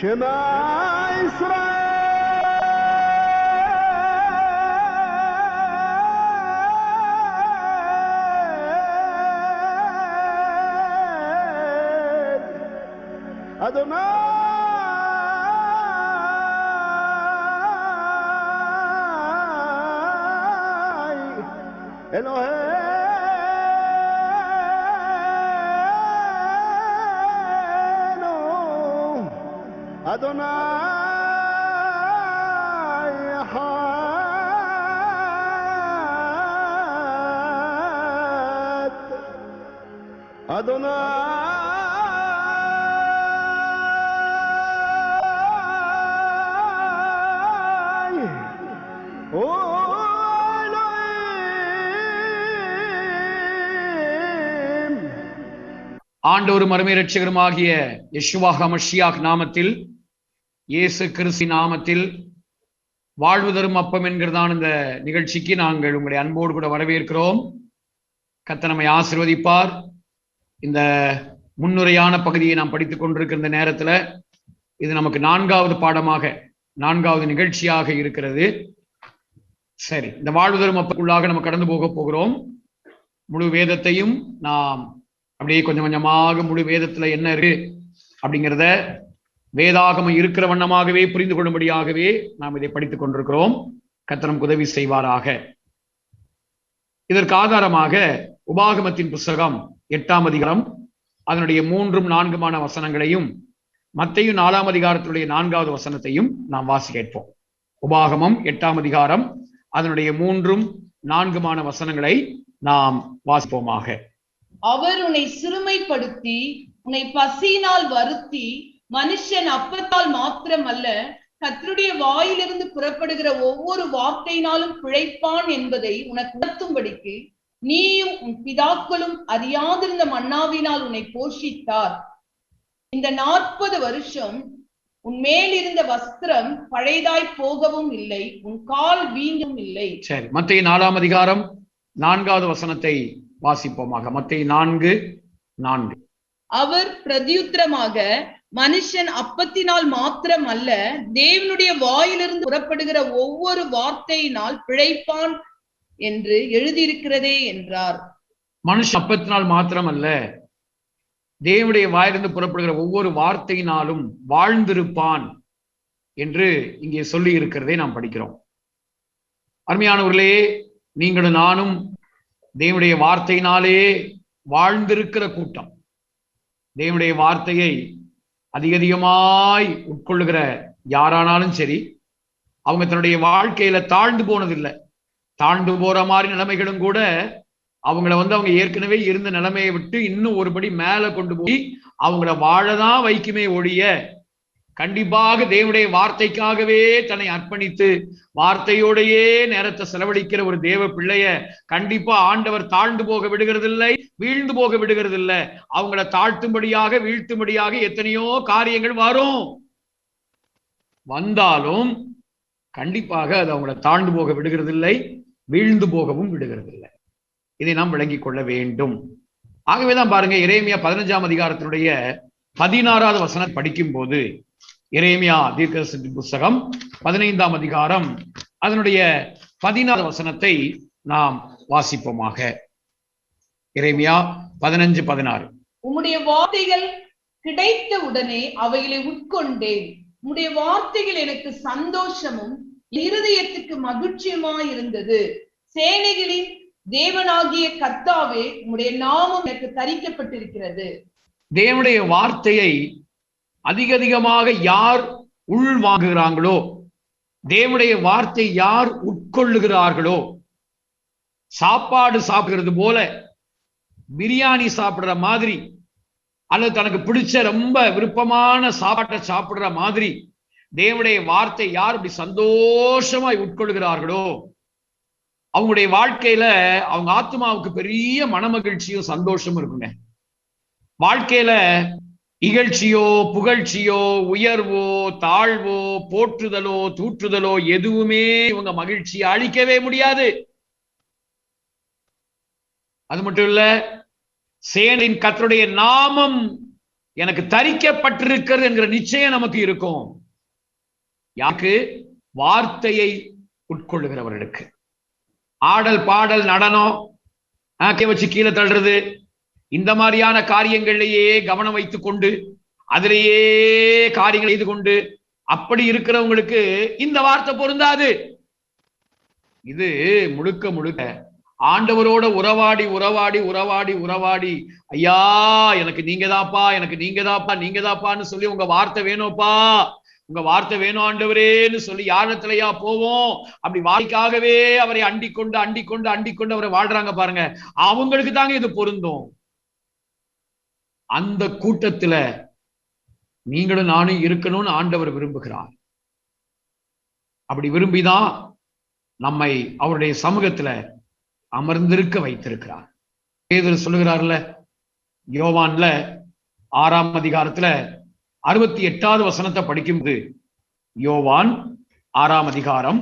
Shema Israel. Adonai Eloheinu Adonai Echad Adonai ஆண்டவரும் அருமை இரட்சகருமாகிய யெஷுவா ஹமஷியாக் நாமத்தில், இயேசு கிறிஸ்து நாமத்தில் வாழ்வு தரும் அப்பம் என்கிறதான இந்த நிகழ்ச்சிக்கு நாங்கள் உங்களை அன்போடு கூட வரவேற்கிறோம். கர்த்தர் நம்மை ஆசீர்வதிப்பார். இந்த முன்னுரையான பகுதியை நாம் படித்துக் கொண்டிருக்கிற இந்த நேரத்துல இது நமக்கு நான்காவது பாடமாக, நான்காவது நிகழ்ச்சியாக இருக்கிறது. சரி, இந்த வாழ்வு தரும் அப்பத்துக்குள்ளாக நம்ம கடந்து போக போகிறோம். முழு வேதத்தையும் நாம் அப்படியே கொஞ்சம் கொஞ்சமாக முழு வேதத்துல என்ன இருக்கு அப்படிங்கிறத வேதாகமம் இருக்கிற வண்ணமாகவே புரிந்து கொள்ளும்படியாகவே நாம் இதை படித்துக் கொண்டிருக்கிறோம். கர்த்தர் நமக்கு உதவி செய்வாராக. இதற்கு ஆதாரமாக உபாகமத்தின் புஸ்தகம் 8ஆம் அதிகாரம் அதனுடைய 3, 4 வசனங்களையும், மத்தேயு 4ஆம் அதிகாரத்தினுடைய 4வது வசனத்தையும் நாம் வாசிப்போம். உபாகமம் 8ஆம் அதிகாரம் அதனுடைய 3, 4 வசனங்களை நாம் வாசிப்போமாக. அவர் உன்னை சிறுமைப்படுத்தி உன்னை பசியினால் வருத்தி, மனுஷன் அப்பத்தால் மாத்திரமல்ல கர்த்தருடைய வாயிலிருந்து புறப்படுகிற ஒவ்வொரு வார்த்தையினாலும் பிழைப்பான் என்பதை உனக்கு உணர்த்தும்படிக்கு நீயும் உன் பிதாக்களும் அறியாதிருந்த மன்னாவினால் உன்னை போஷித்தார். இந்த 40 வருஷம் உன் மேல் இருந்த வஸ்திரம் பழையதாய் போகவும் இல்லை, உன் கால் வீங்கவும் இல்லை. சரி, மத்தேயு 4ஆம் அதிகாரம் 4வது வசனத்தை வாசிப்போமாக. மத்தேயு 4:4. அவர் பிரதியுத்தரமாக, மனுஷன் அப்பத்தினால் மாத்திரம் அல்ல தேவனுடைய வாயிலிருந்து புறப்படுகிற ஒவ்வொரு வார்த்தையினால் பிழைப்பான் என்று எழுதியிருக்கிறதே என்றார். மனுஷன் அப்பத்தினால் மாத்திரம் அல்ல தேவனுடைய வாயிலிருந்து புறப்படுகிற ஒவ்வொரு வார்த்தையினாலும் வாழ்ந்திருப்பான் என்று இங்கே சொல்லி இருக்கிறதை நாம் படிக்கிறோம். அருமையானவர்களே, நீங்களும் நானும் தேவனுடைய வார்த்தையினாலே வாழ்ந்திருக்கிற கூட்டம். தேவனுடைய வார்த்தையை அதிகமாய் உட்கொள்ளுகிற யாரானாலும் சரி, அவங்க தன்னுடைய வாழ்க்கையில தாழ்ந்து போனதில்லை. தாழ்ந்து போற மாதிரி நிலைமைகளும் கூட அவங்கள அவங்க ஏற்கனவே இருந்த நிலைமையை விட்டு இன்னும் ஒருபடி மேல கொண்டு போய் அவங்கள வாழதான் வைக்குமே ஒழிய, கண்டிப்பாக தேவனுடைய வார்த்தைக்காகவே தன்னை அர்ப்பணித்து வார்த்தையோடையே நேரத்தை செலவழிக்கிற ஒரு தேவ பிள்ளைய கண்டிப்பா ஆண்டவர் தாழ்ந்து போக விடுகிறதில்லை, வீழ்ந்து போக விடுகிறதில்லை. அவங்கள தாழ்த்தும்படியாக, வீழ்த்தும்படியாக எத்தனையோ காரியங்கள் வந்தாலும் கண்டிப்பாக அது அவங்கள தாழ்ந்து போக விடுகிறதில்லை, வீழ்ந்து போகவும் விடுகிறதில்லை. இதை நாம் விளங்கிக் கொள்ள வேண்டும். ஆகவேதான் பாருங்க, எரேமியா 15ஆம் அதிகாரத்தினுடைய 16வது வசனம் படிக்கும் போது, எரேமியா தீர்க்கதரிசி புஸ்தகம் 15ஆம் அதிகாரம் அதனுடைய 16வது வசனத்தை நாம் வாசிப்போமாக. எரேமியா 15:16. உம்முடைய வார்த்தைகள் கிடைத்த உடனே அவைகளை உட்கொண்டேன். உம்முடைய வார்த்தைகள் எனக்கு சந்தோஷமும் இருதயத்துக்கு மகிழ்ச்சியுமாயிருந்தது. சேனைகளின் தேவனாகிய கர்த்தாவே, உம்முடைய நாமம் எனக்கு தரிக்கப்பட்டிருக்கிறது. தேவனுடைய வார்த்தையை அதிகமாக யார் உள்வாங்குகிறாங்களோ, தேவனுடைய வார்த்தை யார் உட்கொள்ளுகிறார்களோ, சாப்பாடு சாப்பிடுறது போல, பிரியாணி சாப்பிடுற மாதிரி, அல்லது தனக்கு பிடிச்ச ரொம்ப விருப்பமான சாப்பாட்டை சாப்பிடுற மாதிரி தேவனுடைய வார்த்தை யார் அப்படி சந்தோஷமாய் உட்கொள்கிறார்களோ, அவங்களுடைய வாழ்க்கையில அவங்க ஆத்மாவுக்கு பெரிய மனமகிழ்ச்சியும் சந்தோஷமும் இருக்குங்க. வாழ்க்கையில இகழ்ச்சியோ, புகழ்ச்சியோ, உயர்வோ, தாழ்வோ, போற்றுதலோ, தூற்றுதலோ எதுவுமே இவங்க மகிழ்ச்சியை அளிக்கவே முடியாது. அது மட்டும் இல்ல, சேனையின் கர்த்தருடைய நாமம் எனக்கு தரிக்கப்பட்டிருக்கிறது என்கிற நிச்சயம் நமக்கு இருக்கும். யாருக்கு? வார்த்தையை உட்கொள்ளுகிறவர்களுக்கு. ஆடல் பாடல் நடனம் வச்சு கீழே தள்ளுறது இந்த மாதிரியான காரியங்களிலேயே கவனம் வைத்துக் கொண்டு அதிலேயே காரியங்கள் செய்து கொண்டு அப்படி இருக்கிறவங்களுக்கு இந்த வார்த்தை பொருந்தாது. இது முழுக்க முழுக்க ஆண்டவரோட உறவாடி உறவாடி உறவாடி உறவாடி, ஐயா எனக்கு நீங்க தாப்பா, எனக்கு நீங்க தாப்பா, நீங்க தாப்பான்னு சொல்லி உங்க வார்த்தை வேணும்ப்பா, உங்க வார்த்தை வேணும் ஆண்டவரேன்னு சொல்லி யாரிடத்துலயா போவோம். அப்படி வாழ்க்கையாகவே அவரை அண்டிக்கொண்டு அண்டிக்கொண்டு அண்டிக்கொண்டு அவரை வாழ்றாங்க பாருங்க, அவங்களுக்கு தாங்க இது பொருந்தும். அந்த கூட்டத்துல நீங்களும் நானும் இருக்கணும்னு ஆண்டவர் விரும்புகிறார். அப்படி விரும்பிதான் நம்மை அவருடைய சமூகத்துல அமர்ந்திருக்க வைத்திருக்கிறார். பேதுரு சொல்லுகிறார்ல, யோவான்ல 6ஆம் அதிகாரத்துல 68வது வசனத்தை படிக்கும்போது, யோவான் 6ஆம் அதிகாரம்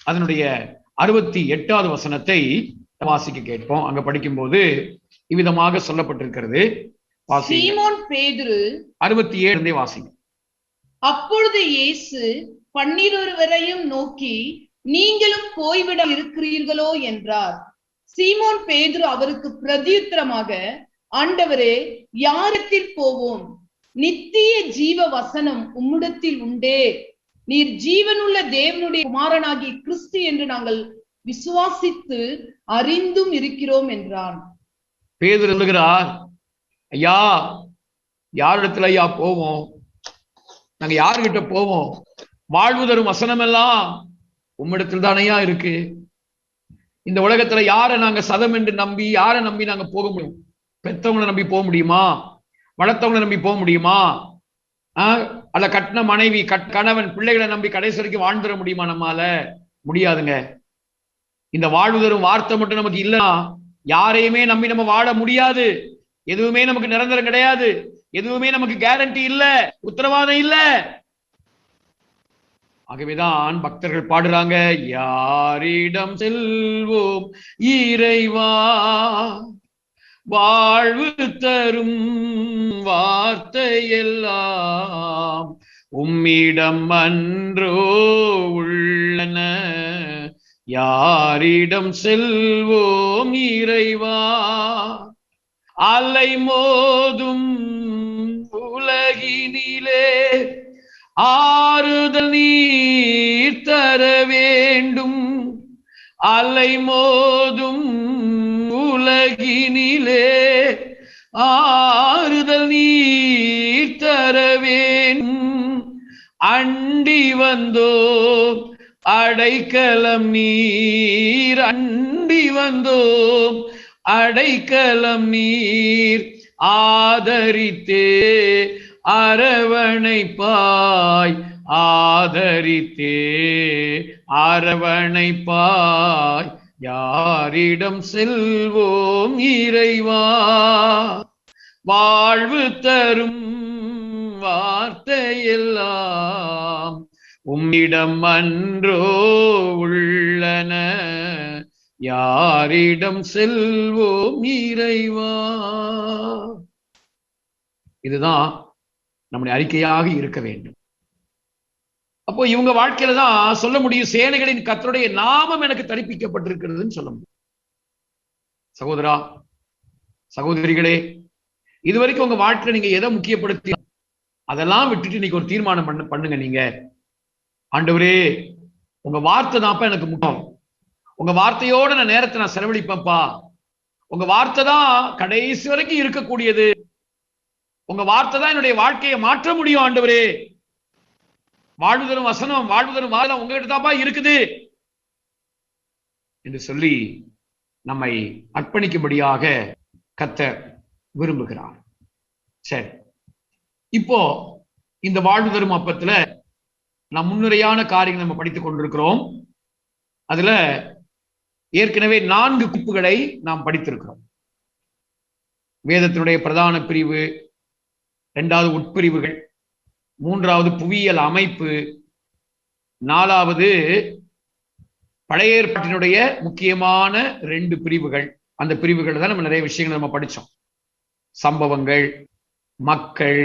அதனுடைய 68வது வசனத்தை வாசிக்க கேட்போம். அங்க படிக்கும்போது இவ்விதமாக சொல்லப்பட்டிருக்கிறது. சீமோன் பேதுரு 67 வாசிங்க. அப்பொழுது இயேசு 12 நோக்கி, நீங்களும் போய்விட இருக்கிறீர்களோ என்றார். சீமோன் பேதுரு அவருக்கு பிரதியுத்தரமாக, ஆண்டவரே, யாரிடத்தில் போவோம்? நித்திய ஜீவ வசனம் உம்மிடத்தில் உண்டே. நீர் ஜீவனுள்ள தேவனுடைய குமாரனாகிய கிறிஸ்து என்று நாங்கள் விசுவாசித்து அறிந்தும் இருக்கிறோம் என்றான். பேதுரு சொல்லுகிறார், ஐயா யாரிடத்துல ஐயா போவோம்? நாங்க யாருகிட்ட போவோம்? வாழ்வு தரும் வசனம் எல்லாம் உம்மிடத்தில் தானையா இருக்கு. இந்த உலகத்துல யாரை நாங்க சதம் என்று நம்பி, யாரை நம்பி நாங்க போக முடியும்? பெத்தவங்களை நம்பி போக முடியுமா? வளர்த்தவங்களை நம்பி போக முடியுமா? அல்ல கட்டின மனைவி கணவன் பிள்ளைகளை நம்பி கடைசி வரைக்கும் வாழ்ந்துட முடியுமா? நம்மால முடியாதுங்க. இந்த வாழ்வு தரும் வார்த்தை மட்டும் நமக்கு இல்லைன்னா யாரையுமே நம்பி நம்ம வாழ முடியாது. எதுவுமே நமக்கு நிரந்தரம் கிடையாது. எதுவுமே நமக்கு கேரண்டி இல்ல, உத்தரவாதம் இல்ல. ஆகவேதான் பக்தர்கள் பாடுறாங்க, யாரிடம் செல்வோம் இறைவா, வாழ்வு தரும் வார்த்தையெல்லாம் உம்மிடம் அன்றோ உள்ளன, யாரிடம் செல்வோம் இறைவா. அலை மோதும் உலகினிலே ஆறுதல் நீர் தர வேண்டும். அலை மோதும் உலகினிலே ஆறுதல் நீர் தர வேண்டும். அண்டி வந்தோம் அடைக்கலம் நீர், அண்டி வந்தோம் அடைக்கலம் நீர். ஆதரித்தே அரவணைப்பாய், ஆதரித்தே அரவணைப்பாய், யாரிடம் செல்வோம் இறைவா. வாழ்வு தரும் வார்த்தையெல்லாம் உம்மிடம் அன்றோ உள்ளன, யாரிடம் செல்வோம் இறைவா. இதுதான் நம்முடைய அறிக்கையாக இருக்க வேண்டும். அப்போ இவங்க வாழ்க்கையில தான் சொல்ல முடியும், சேனைகளின் கர்த்தருடைய நாமம் எனக்கு தரிப்பிக்கப்பட்டிருக்கிறதுன்னு சொல்ல முடியும். சகோதரா சகோதரிகளே, இதுவரைக்கும் உங்க வாழ்க்கையில நீங்க எதை முக்கியப்படுத்தி அதெல்லாம் விட்டுட்டு இன்னைக்கு ஒரு தீர்மானம் பண்ணுங்க. நீங்க, ஆண்டவரே உங்க வார்த்தை தான்ப்பா எனக்கு முக்கியம், உங்க வார்த்தையோட நான் நேரத்தை நான் செலவழிப்பேன்ப்பா, உங்க வார்த்தை தான் கடைசி வரைக்கும் இருக்கக்கூடியது, உங்க வார்த்தை தான் என்னுடைய வாழ்க்கையை மாற்ற முடியும் ஆண்டவரே. வாழ்வு தரும் வசனம், வாழ்வு தரும் வாதம் உங்ககிட்ட தான்ப்பா இருக்குது என்று சொல்லி நம்மை அர்ப்பணிக்கும்படியாக கர்த்தர் விரும்புகிறார். சரி, இப்போ இந்த வாழ்வு தரும் அப்பத்துல நாம் முன்னுரையான காரியங்கள் நம்ம படித்துக் கொண்டிருக்கிறோம். அதுல ஏற்கனவே 4 குறிப்புகளை நாம் படித்திருக்கிறோம். வேதத்தினுடைய பிரதான பிரிவு, 2வது உட்பிரிவுகள், 3வது புவியியல் அமைப்பு, 4வது பழைய ஏற்பாட்டினுடைய முக்கியமான 2 பிரிவுகள். அந்த பிரிவுகள் தான் நம்ம நிறைய விஷயங்கள் நம்ம படிச்சோம். சம்பவங்கள், மக்கள்,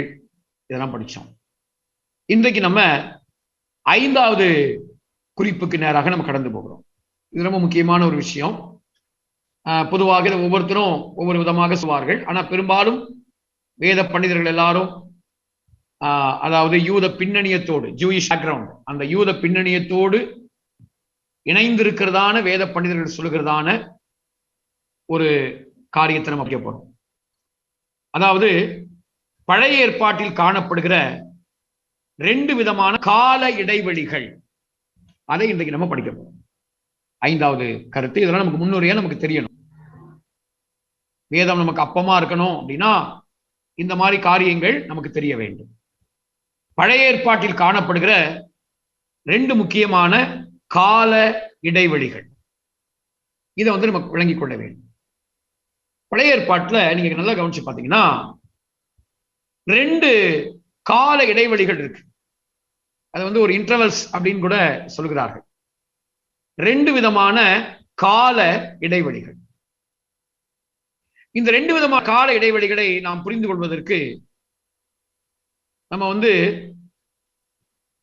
இதெல்லாம் படிச்சோம். இன்றைக்கு நம்ம 5வது குறிப்புக்கு நேராக நம்ம கடந்து போகிறோம். இது ரொம்ப முக்கியமான ஒரு விஷயம். பொதுவாக இதை ஒவ்வொருத்தரும் ஒவ்வொரு விதமாக சொல்வார்கள். ஆனா பெரும்பாலும் வேத பண்டிதர்கள் எல்லாரும் அதாவது யூத பின்னணியத்தோடு, ஜூயிஷ் பேக்ரவுண்ட், அந்த யூத பின்னணியத்தோடு இணைந்திருக்கிறதான வேத பண்டிதர்கள் சொல்லுகிறதான ஒரு காரியத்தை நம்ம படிக்க போறோம். அதாவது பழைய ஏற்பாட்டில் காணப்படுகிற 2 விதமான கால இடைவெளிகள், அதை இன்றைக்கு நம்ம படிக்க போறோம். 5வது கருத்து. இதெல்லாம் நமக்கு முன்னுரையா நமக்கு தெரியணும். வேதம் நமக்கு அப்பமா இருக்கணும் அப்படின்னா இந்த மாதிரி காரியங்கள் நமக்கு தெரிய வேண்டும். பழைய ஏற்பாட்டில் காணப்படுகிற 2 முக்கியமான கால இடைவெளிகள், இதை நம்ம விளங்கிக் கொள்ள வேண்டும். பழைய ஏற்பாட்டுல நீங்க நல்லா கவனிச்சு பாத்தீங்கன்னா 2 கால இடைவெளிகள் இருக்கு. அது ஒரு இன்டர்வல்ஸ் அப்படின்னு கூட சொல்கிறார்கள். 2 விதமான கால இடைவெளிகள். இந்த 2 விதமான கால இடைவெளிகளை நாம் புரிந்து கொள்வதற்கு நம்ம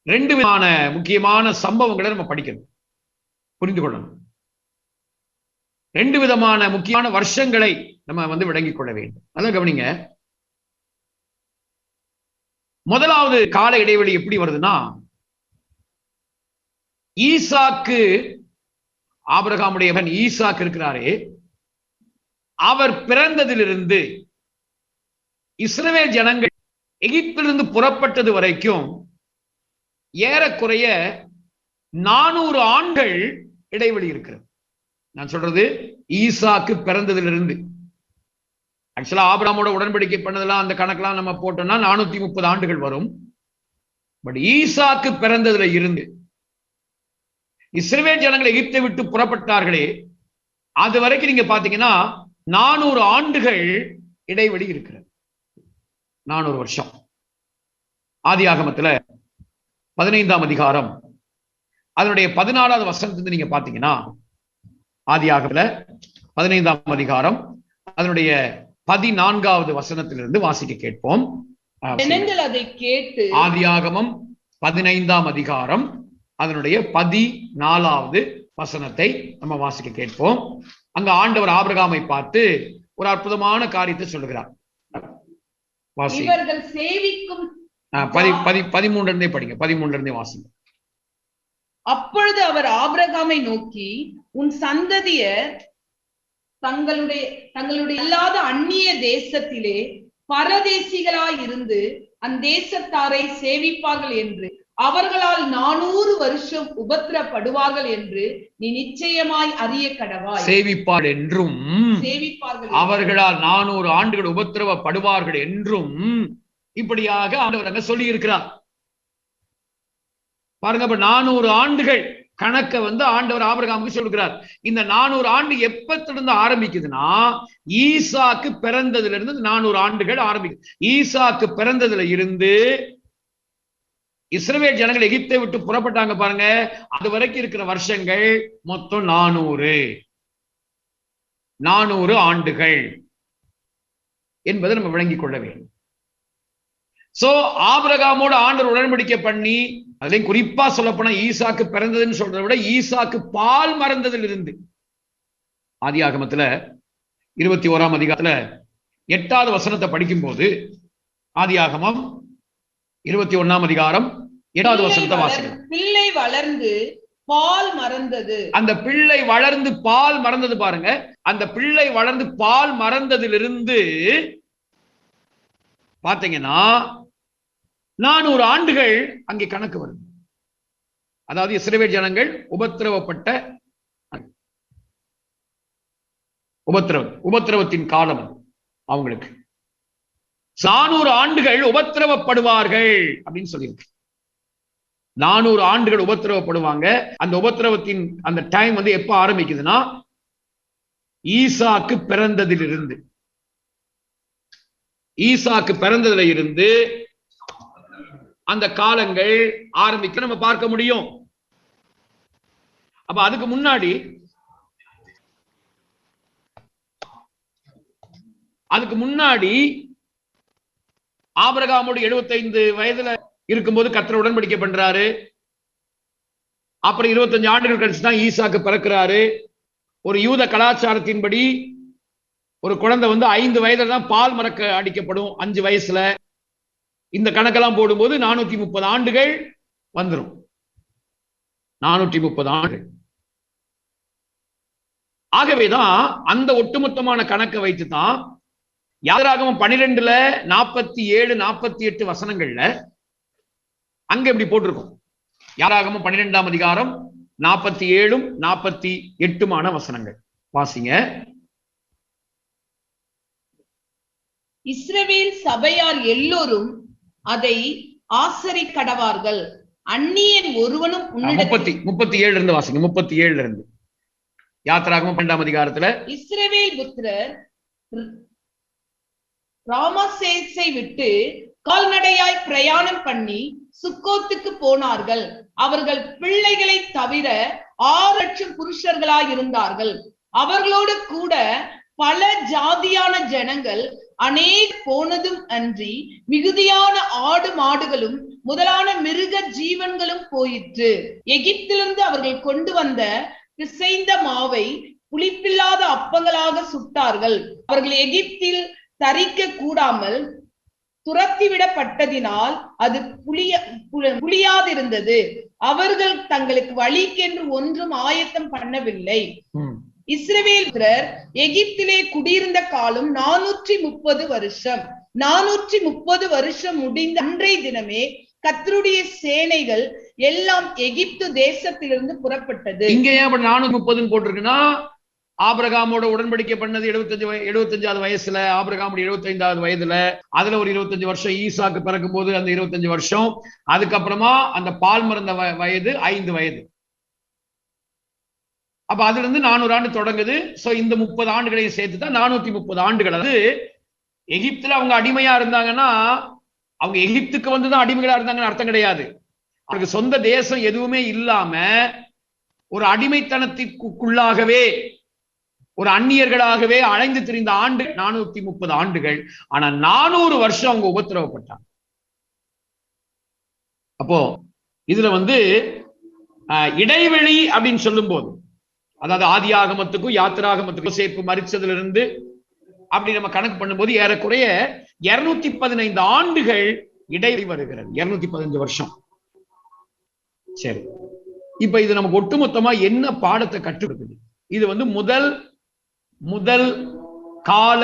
2 விதமான முக்கியமான சம்பவங்களை நம்ம படிக்கணும், புரிந்து கொள்ளணும். 2 விதமான முக்கியமான வருஷங்களை நம்ம விளங்கிக் கொள்ள வேண்டும். அதான் கவனிங்க. முதலாவது கால இடைவெளி எப்படி வருதுன்னா, ஈசாக்கு, ஆபிரகாமுடைய மகன் ஈசாக்கு இருக்கிறாரே, அவர் பிறந்ததிலிருந்து இஸ்ரவேல் ஜனங்கள் எகிப்திலிருந்து புறப்பட்டது வரைக்கும் ஏறக்குறைய 400 ஆண்டுகள் இடைவெளி இருக்கிறது. நான் சொல்றது ஈசாக்கு பிறந்ததிலிருந்து. ஆக்சுவலா ஆபிரகாமோட உடன்படிக்கை பண்ணதெல்லாம் அந்த கணக்கெல்லாம் நம்ம போட்டோம்னா 430 ஆண்டுகள் வரும். பட் ஈசாக்கு பிறந்ததுல இருந்து இஸ்ரவேல் ஜனங்கள் எகிப்தை விட்டு புறப்பட்டார்களே, அது வரைக்கும் நீங்க பாத்தீங்கன்னா 400 ஆண்டுகள் இடைவெளி இருக்கிறது. 400 வருஷம். ஆதியாகமத்துல 15ஆம் அதிகாரம் அதனுடைய 14வது வசனத்திலிருந்து நீங்க பாத்தீங்கன்னா, ஆதியாகமத்துல 15ஆம் அதிகாரம் அதனுடைய 14வது வசனத்திலிருந்து வாசிக்க கேட்போம். அதை கேட்டு ஆதியாகமம் 15ஆம் அதிகாரம் அதனுடைய 14வது வசனத்தை நம்ம வாசிக்க கேட்போம். அங்க ஆண்டவர் ஆபிரகாமை பார்த்து ஒரு அற்புதமான காரியத்தை சொல்லுகிறார். இவர்கள் சேவிக்கும் 13 இருந்தே படிங்க. 13 இருந்தே வாசிங்க. அப்பொழுது அவர் ஆபிரகாமை நோக்கி, உன் சந்ததியர் தங்களுடைய அல்லாத அந்நிய தேசத்திலே பரதேசிகளாய் இருந்து அந்தேசத்தாரை சேவிப்பார்கள் என்று, அவர்களால் 400 வருஷம் உபத்திரப்படுவார்கள் என்று நீ நிச்சயமாய் அறிய கடவாய். சேவிப்பார் என்றும் அவர்களால் 400 ஆண்டுகள் உபத்திரவப்படுவார்கள் என்றும் இப்படியாக ஆண்டவர் அங்க சொல்லி இருக்கிறார். பாருங்க, 400 ஆண்டுகள் கணக்க ஆண்டவர் ஆபிரகாமுக்கு சொல்லுகிறார். இந்த 400 ஆண்டு எப்பத்திலிருந்து ஆரம்பிக்குதுன்னா, ஈசாக்கு பிறந்ததுல இருந்து 400 ஆண்டுகள் ஆரம்பிக்குது. ஈசாக்கு பிறந்ததுல இருந்து இஸ்ரவேல் ஜனங்கள் எகிப்தை விட்டு புறப்பட்டாங்க பாருங்க, அது வரைக்கும் இருக்கிற வருஷங்கள் மொத்தம் 400 ஆண்டுகள் என்பதை நம்ம விளங்கிக் கொள்ள வேண்டும். சோ ஆபிரகாமோட ஆண்டவர் உடன்படிக்கை பண்ணி, அதுலயும் குறிப்பா சொல்ல போனா ஈசாக்கு பிறந்ததுன்னு சொல்றதை விட ஈசாக்கு பால் மறந்ததில் இருந்து, ஆதியாகமத்துல 21ஆம் அதிகாரத்துல 8வது வசனத்தை படிக்கும் போது, ஆதியாகமம் 21ஆம் அதிகாரம் 8வது வசனத்தை வாசிக்கலாம். பிள்ளை வளர்ந்து பால் மறந்தது. அந்த பிள்ளை வளர்ந்து பால் மறந்தது பாருங்க. அந்த பிள்ளை வளர்ந்து பால் மறந்ததிலிருந்து பாத்தீங்கன்னா 400 ஆண்டுகள் அங்கே கணக்கு வருது. அதாவது இஸ்ரவேல் ஜனங்கள் உபத்திரவத்தின் காலம் அவங்களுக்கு 400 ஆண்டுகள் உபத்திரவப்படுவார்கள் அப்படின்னு சொல்லியிருக்கு. 400 ஆண்டுகள் உபத்திரவப்படுவாங்க. அந்த உபத்திரவத்தின் அந்த டைம் எப்ப ஆரம்பிக்குதுன்னா, ஈசாக்கு பிறந்ததிலிருந்து. ஈசாக்கு பிறந்ததுல இருந்து அந்த காலங்கள் ஆரம்பிக்க நம்ம பார்க்க முடியும். அப்ப அதுக்கு முன்னாடி ஆபிரகாமோடு 75 வயதுல இருக்கும்போது கர்த்தர் உடன்படிக்கை பண்றாரு. அப்புறம் 25 ஆண்டுகள் கழிச்சு தான் ஈசாக்கு பிறக்கிறாரு. ஒரு யூத கலாச்சாரத்தின்படி ஒரு குழந்தை 5 வயதுல தான் பால் மறக்க அடிக்கப்படும். 5 வயசுல இந்த கணக்கெல்லாம் போடும்போது 430 ஆண்டுகள் வந்துடும். 430 ஆண்டுகள். ஆகவேதான் அந்த ஒட்டுமொத்தமான கணக்கை வைத்து தான் யாத்திராகமம் 12ல 47 48 வசனங்கள்ல அங்க இப்படி போட்டிருக்கும். யாத்திராகமம் 12ஆம் அதிகாரம் 47 48 வசனங்கள் வாசிங்க. இஸ்ரவேல் சபையார் எல்லோரும் அதை ஆசரிக்கடவார்கள். அந்நியன் ஒருவனும் 37 இருந்து வாசிங்க. 37 இருந்து யாத்திராகமம் 12ஆம் அதிகாரத்துல இஸ்ரவேல் புத்திரர் ராமசேசை விட்டு கால்நடையாய் பிரயாணம் பண்ணி சுக்கோத்துக்கு போனார்கள். அவர்கள் பிள்ளைகளை தவிர 6 லட்சம் புருஷர்களாய் இருந்தார்கள். அவர்களோடு கூட பல ஜாதியான ஜனங்கள் அநேக போனதும் அன்றி மிகுதியான ஆடு மாடுகளும் முதலான மிருக ஜீவன்களும் போயிற்று. எகிப்திலிருந்து அவர்கள் கொண்டு வந்த பிசைந்த மாவை புளிப்பில்லாத அப்பங்களாக சுட்டார்கள். அவர்கள் எகிப்தில் தரிக்க கூடாமல் துரத்திவிடப்பட்டதினால் அது புளியாதிருந்தது. அவர்கள் தங்களுக்கு வழிக்கென்று ஒன்றும் ஆயத்தம் பண்ணவில்லை. இஸ்ரவேலர் எகிப்திலே குடியிருந்த காலம் 430 வருஷம். 430 வருஷம் முடிந்த அன்றைய தினமே கர்த்தருடைய சேனைகள் எல்லாம் எகிப்து தேசத்திலிருந்து புறப்பட்டது. இங்க ஏன் 430 போட்டிருக்குன்னா, ஆபிரகாமோட உடன்படிக்கை பண்ணது 75வது வயசுல, ஆபிரகாமோட 75வது வயதுல, அதுல ஒரு 25 வருஷம் ஈசாக்கு பிறக்கும் போது அந்த 25 வருஷம், அதுக்கப்புறமா அந்த பால் மறந்த வயது 5 வயது. அப்ப அதுல இருந்து 400 ஆண்டு தொடங்குது. சோ இந்த 30 ஆண்டுகளையும் சேர்த்துதான் 430 ஆண்டுகள். அது எகிப்துல அவங்க அடிமையா இருந்தாங்கன்னா, அவங்க எகிப்துக்கு வந்துதான் அடிமைகளா இருந்தாங்கன்னு அர்த்தம் கிடையாது. அவருக்கு சொந்த தேசம் எதுவுமே இல்லாம ஒரு அடிமைத்தனத்திற்குள்ளாகவே ஒரு அந்நியர்களாகவே அலைந்து திரிந்த ஆண்டு 430 ஆண்டுகள். ஆனா 400 வருஷம் அவங்க உபத்திரவப்பட்டாங்க. அப்போ இதுல இடைவெளி அப்படின்னு சொல்லும் போது, அதாவது ஆதியாகமத்துக்கும் யாத்திராகமத்துக்கும் யோசேப்பு மரிச்சதுல இருந்து அப்படி நம்ம கணக்கு பண்ணும்போது ஏறக்குறைய 215 ஆண்டுகள் இடைவெளி வருகிறது. 215 வருஷம். சரி, இப்ப இது நமக்கு ஒட்டுமொத்தமா என்ன பாடத்தை கற்றுக் கொடுக்குது? இது முதல் கால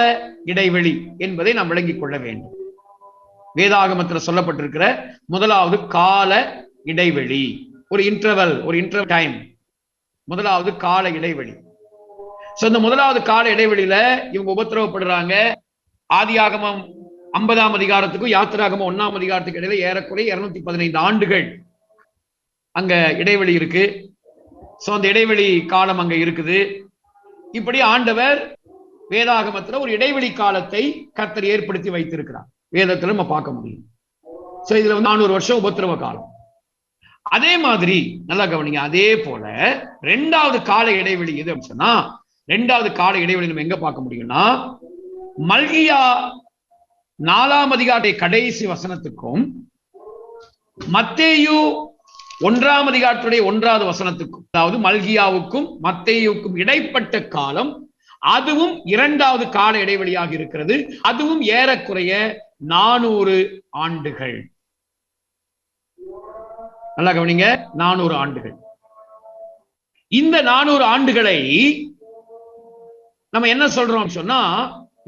இடைவெளி என்பதை நாம் விளங்கிக் கொள்ள வேண்டும். வேதாகமத்தில் சொல்லப்பட்டிருக்கிற முதலாவது கால இடைவெளி, ஒரு இன்டர்வல் டைம், முதலாவது கால இடைவெளி. இந்த முதலாவது கால இடைவெளியில இவங்க உபத்திரவப்படுறாங்க. ஆதியாகமம் 50ஆம் அதிகாரத்துக்கும் யாத்திராகமம் 1ஆம் அதிகாரத்துக்கு இடையில ஏறக்குறைய 215 ஆண்டுகள் அங்க இடைவெளி இருக்கு. அந்த இடைவெளி காலம் அங்க இருக்குது. இப்படி ஆண்டவர் வேதாகமத்துல ஒரு இடைவெளி காலத்தை கர்த்தர் ஏற்படுத்தி வைத்திருக்கிறார். வேதத்துல நம்ம பார்க்க முடியும். இதுல 400 வருஷம் உபத்திரவ காலம். அதே மாதிரி நல்லா கவனிங்க, அதே போல 2வது கால இடைவெளி எது அப்படின்னு சொன்னா, 2வது கால இடைவெளி நம்ம எங்க பார்க்க முடியும்னா, மல்கியா 4ஆம் அதிகாரத்தை கடைசி வசனத்துக்கும் மத்தேயு 1ஆம் அதிகாரத்துடைய 1வது வசனத்துக்கும், அதாவது மல்கியாவுக்கும் மத்தேயுக்கும் இடைப்பட்ட காலம், அதுவும் 2வது கால இடைவெளியாக இருக்கிறது. அதுவும் ஏறக்குறைய 400 ஆண்டுகள். நல்லா கவனிங்க, 400 ஆண்டுகள். இந்த 400 ஆண்டுகளை நம்ம என்ன சொல்றோம் சொன்னா,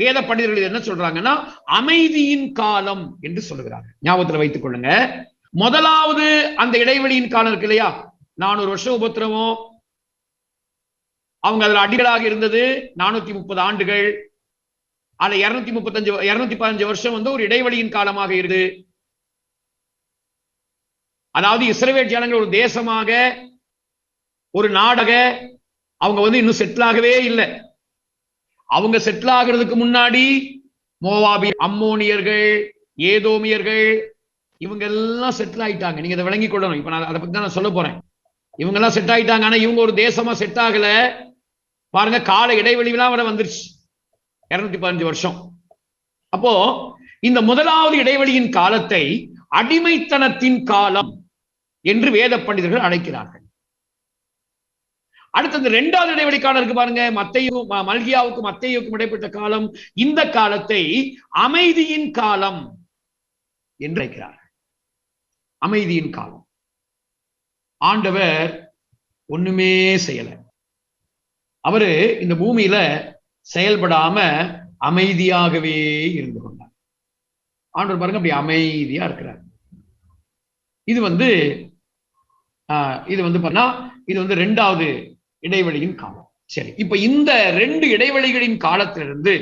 வேத பண்டிதர்கள் என்ன சொல்றாங்கன்னா அமைதியின் காலம் என்று சொல்லுகிறாங்க. ஞாபகத்துல வைத்துக் கொள்ளுங்க. முதலாவது அந்த இடைவெளியின் காலம் இருக்கு இல்லையா, 400 வருஷம் உபத்திரவம், அவங்க அதுல அடிகளாக இருந்தது 430 ஆண்டுகள். அதுல 215 வருஷம் ஒரு இடைவெளியின் காலமாக இருக்கு. அதாவது இஸ்ரவேல் ஜனங்கள் ஒரு தேசமாக, ஒரு நாடாக அவங்க இன்னும் செட்டில் ஆகவே இல்லை. அவங்க செட்டில் ஆகிறதுக்கு முன்னாடி மோவாபி, அம்மோனியர்கள், ஏதோமியர்கள் இவங்க எல்லாம் செட்டில் ஆயிட்டாங்க. நீங்க இதை விளங்கி கொள்ளணும். இப்ப நான் அதை பத்தி தான் நான் சொல்ல போறேன். இவங்க எல்லாம் செட் ஆயிட்டாங்க. ஆனா இவங்க ஒரு தேசமா செட் ஆகல. பாருங்க, கால இடைவெளிலாம் வர வந்துருச்சு 215 வருஷம். அப்போ இந்த முதலாவது இடைவெளியின் காலத்தை அடிமைத்தனத்தின் காலம் என்று வேத பண்டிதர்கள் அழைக்கிறார்கள். அடுத்தது இரண்டாவது இடைவெளி காலம் இருக்கு பாருங்க, மல்கியாவுக்கும் மத்தேயுவுக்கும் இடைப்பட்ட காலம். இந்த காலத்தை அமைதியின் காலம் என்று அழைக்கிறார்கள். அமைதியின் காலம். ஆண்டவர் ஒண்ணுமே செய்யல. அவரு இந்த பூமியில செயல்படாம அமைதியாகவே இருந்து கொண்டார். ஆண்டவர் பாருங்க அப்படி அமைதியா இருக்கிறார். இது வந்து இரண்டாவது இடைவெளியின் காலம். சரி, இப்ப இந்த ரெண்டு இடைவெளிகளின் காலத்திலிருந்து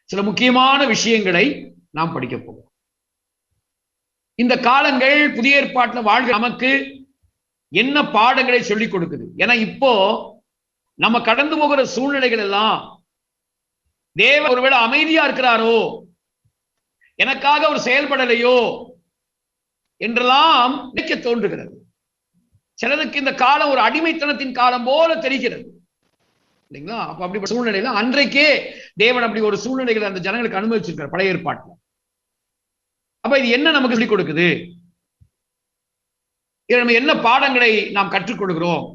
சில முக்கியமான விஷயங்களை நாம் படிக்க போகிறோம். இந்த காலங்கள் புதிய ஏற்பாட்டில் வாழ்க்கை நமக்கு என்ன பாடங்களை சொல்லிக் கொடுக்குது? ஏன்னா இப்போ நம்ம கடந்து போகிற சூழ்நிலைகள் எல்லாம் தேவன் ஒருவேளை அமைதியா இருக்கிறாரோ, எனக்காக அவர் செயல்படலையோ என்றெல்லாம் நினைக்க தோன்றுகிறது. சிலருக்கு இந்த காலம் ஒரு அடிமைத்தனத்தின் காலம் போல தெரிகிறது இல்லைங்களா? அப்ப அப்படி சூழ்நிலையில அன்றைக்கே தேவன் அப்படி ஒரு சூழ்நிலைகளை அந்த ஜனங்களுக்கு அனுமதிச்சிருக்கார் பழைய ஏற்பாட்டில். அப்ப இது என்ன நமக்கு சொல்லிக் கொடுக்குது? நம்ம என்ன பாடங்களை நாம் கற்றுக் கொடுக்கிறோம்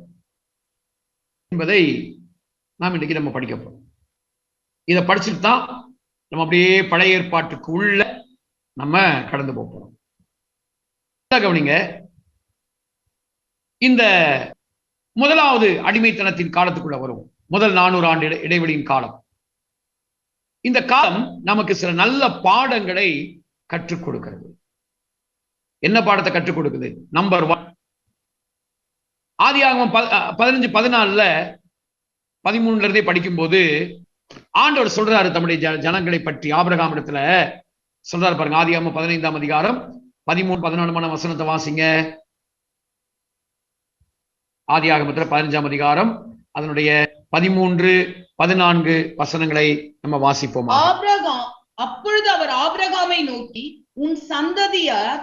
என்பதை நாம் இன்றைக்கு நம்ம படிக்க போறோம். இதை படிச்சுட்டு தான் நம்ம அப்படியே பழைய ஏற்பாட்டுக்கு உள்ள நம்ம கடந்து போறோம். கவனிங்க, இந்த முதலாவது அடிமைத்தனத்தின் காலத்துக்குள்ள வரும். முதல் 400 ஆண்டு இடைவெளியின் காலம். இந்த காலம் நமக்கு சில நல்ல பாடங்களை கற்றுக் கொடுக்கிறது. என்ன பாடத்தை கற்றுக் கொடுக்குது? நம்பர் 1, ஆதியாகமம் 15:14 13 படிக்கும் போது ஆண்டவர் சொல்றாரு தம்முடைய ஜனங்களை பற்றி. ஆபிரகாம் இடத்துல சொல்றாரு பாருங்க. ஆதியாகமம் 15ஆம் அதிகாரம் 13-14 வசனத்தை வாசிங்க. ஆதியாகமத்துல 15ஆம் அதிகாரம் அதனுடைய 13-14 வசனங்களை நம்ம வாசிப்போம். அப்பொழுது அவர் ஆபிரகாமை நோக்கி, உன் சந்ததியார்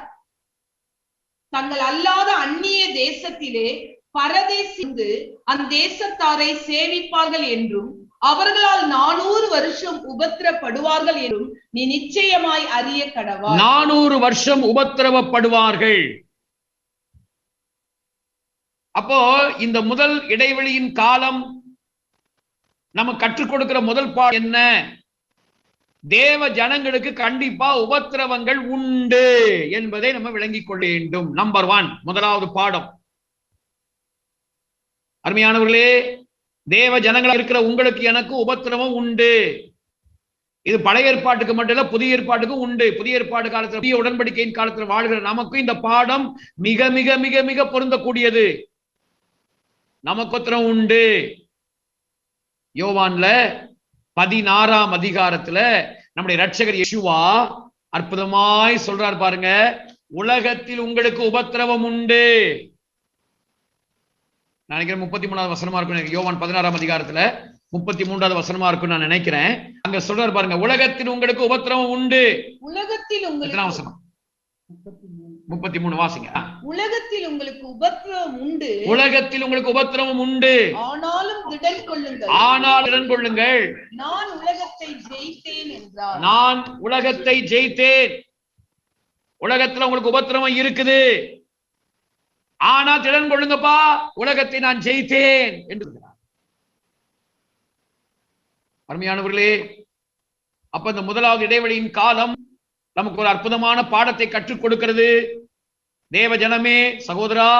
தங்கள் அல்லாத அந்நிய தேசத்திலே பரதேசிந்து அந்தேசத்தாரை சேவிப்பார்கள் என்றும் அவர்களால் 400 வருஷம் உபத்திரப்படுவார்கள் என்றும் நீ நிச்சயமாய் அறிய கடவாய். 400 வருஷம் உபத்திரவப்படுவார்கள். அப்போ இந்த முதல் இடைவெளியின் காலம் நம்ம கற்றுக் கொடுக்கிற முதல் பாடம் என்ன? தேவ ஜனங்களுக்கு கண்டிப்பா உபத்திரவங்கள் உண்டு என்பதை நம்ம விளங்கிக் கொள்ள வேண்டும். நம்பர் 1, முதலாவது பாடம். அருமையானவர்களே, தேவ ஜனங்களா இருக்கிற உங்களுக்கு எனக்கு உபத்திரவம் உண்டு. இது பழைய ஏற்பாட்டுக்கு மட்டும் இல்ல, புதிய ஏற்பாட்டுக்கும் உண்டு. புதிய ஏற்பாடு காலத்துல, புதிய உடன்படிக்கையின் காலத்துல வாழ்கிற நமக்கும் இந்த பாடம் மிக மிக மிக மிக பொருந்தக்கூடியது. நமக்கு உபத்திரவம் உண்டு. யோவான்ல 16ஆம் அதிகாரத்துல நம்முடைய இரட்சகர் யேசுவா அற்புதமாய் சொல்றார் பாருங்க. உலகத்தில் உங்களுக்கு உபத்திரவம் உண்டு. நினைக்கிறேன் 33வது வசனமா இருக்கும். யோவான் 16ஆம் அதிகாரத்துல 33வது வசனமா இருக்கும் நான் நினைக்கிறேன். அங்க சொல்றாரு பாருங்க, உலகத்தில் உங்களுக்கு உபத்திரவம் உண்டு. உலகத்தில் உங்களுக்கு வசனம் 33 வாசிங்க. உலகத்தில் உங்களுக்கு உபத்திரவம் உண்டு. உலகத்தில் உங்களுக்கு உபத்திரவம் உண்டு. ஆனாலும் திடன் கொள்ளுங்கள். ஆனால் திடன் கொள்ளுங்கள். நான் உலகத்தை ஜெயித்தேன் என்றார். நான் உலகத்தை ஜெயித்தேன். உலகத்துல உங்களுக்கு உபத்திரவம் இருக்குது, ஆனா திடன் கொள்ளுங்கப்பா, உலகத்தை நான் ஜெயித்தேன் என்று சொல்கிறார். அருமையானவர்களே, அப்ப இந்த முதலாவது இடைவெளியின் காலம் நமக்கு ஒரு அற்புதமான பாடத்தை கற்றுக் கொடுக்கிறது. தேவ ஜனமே, சகோதரா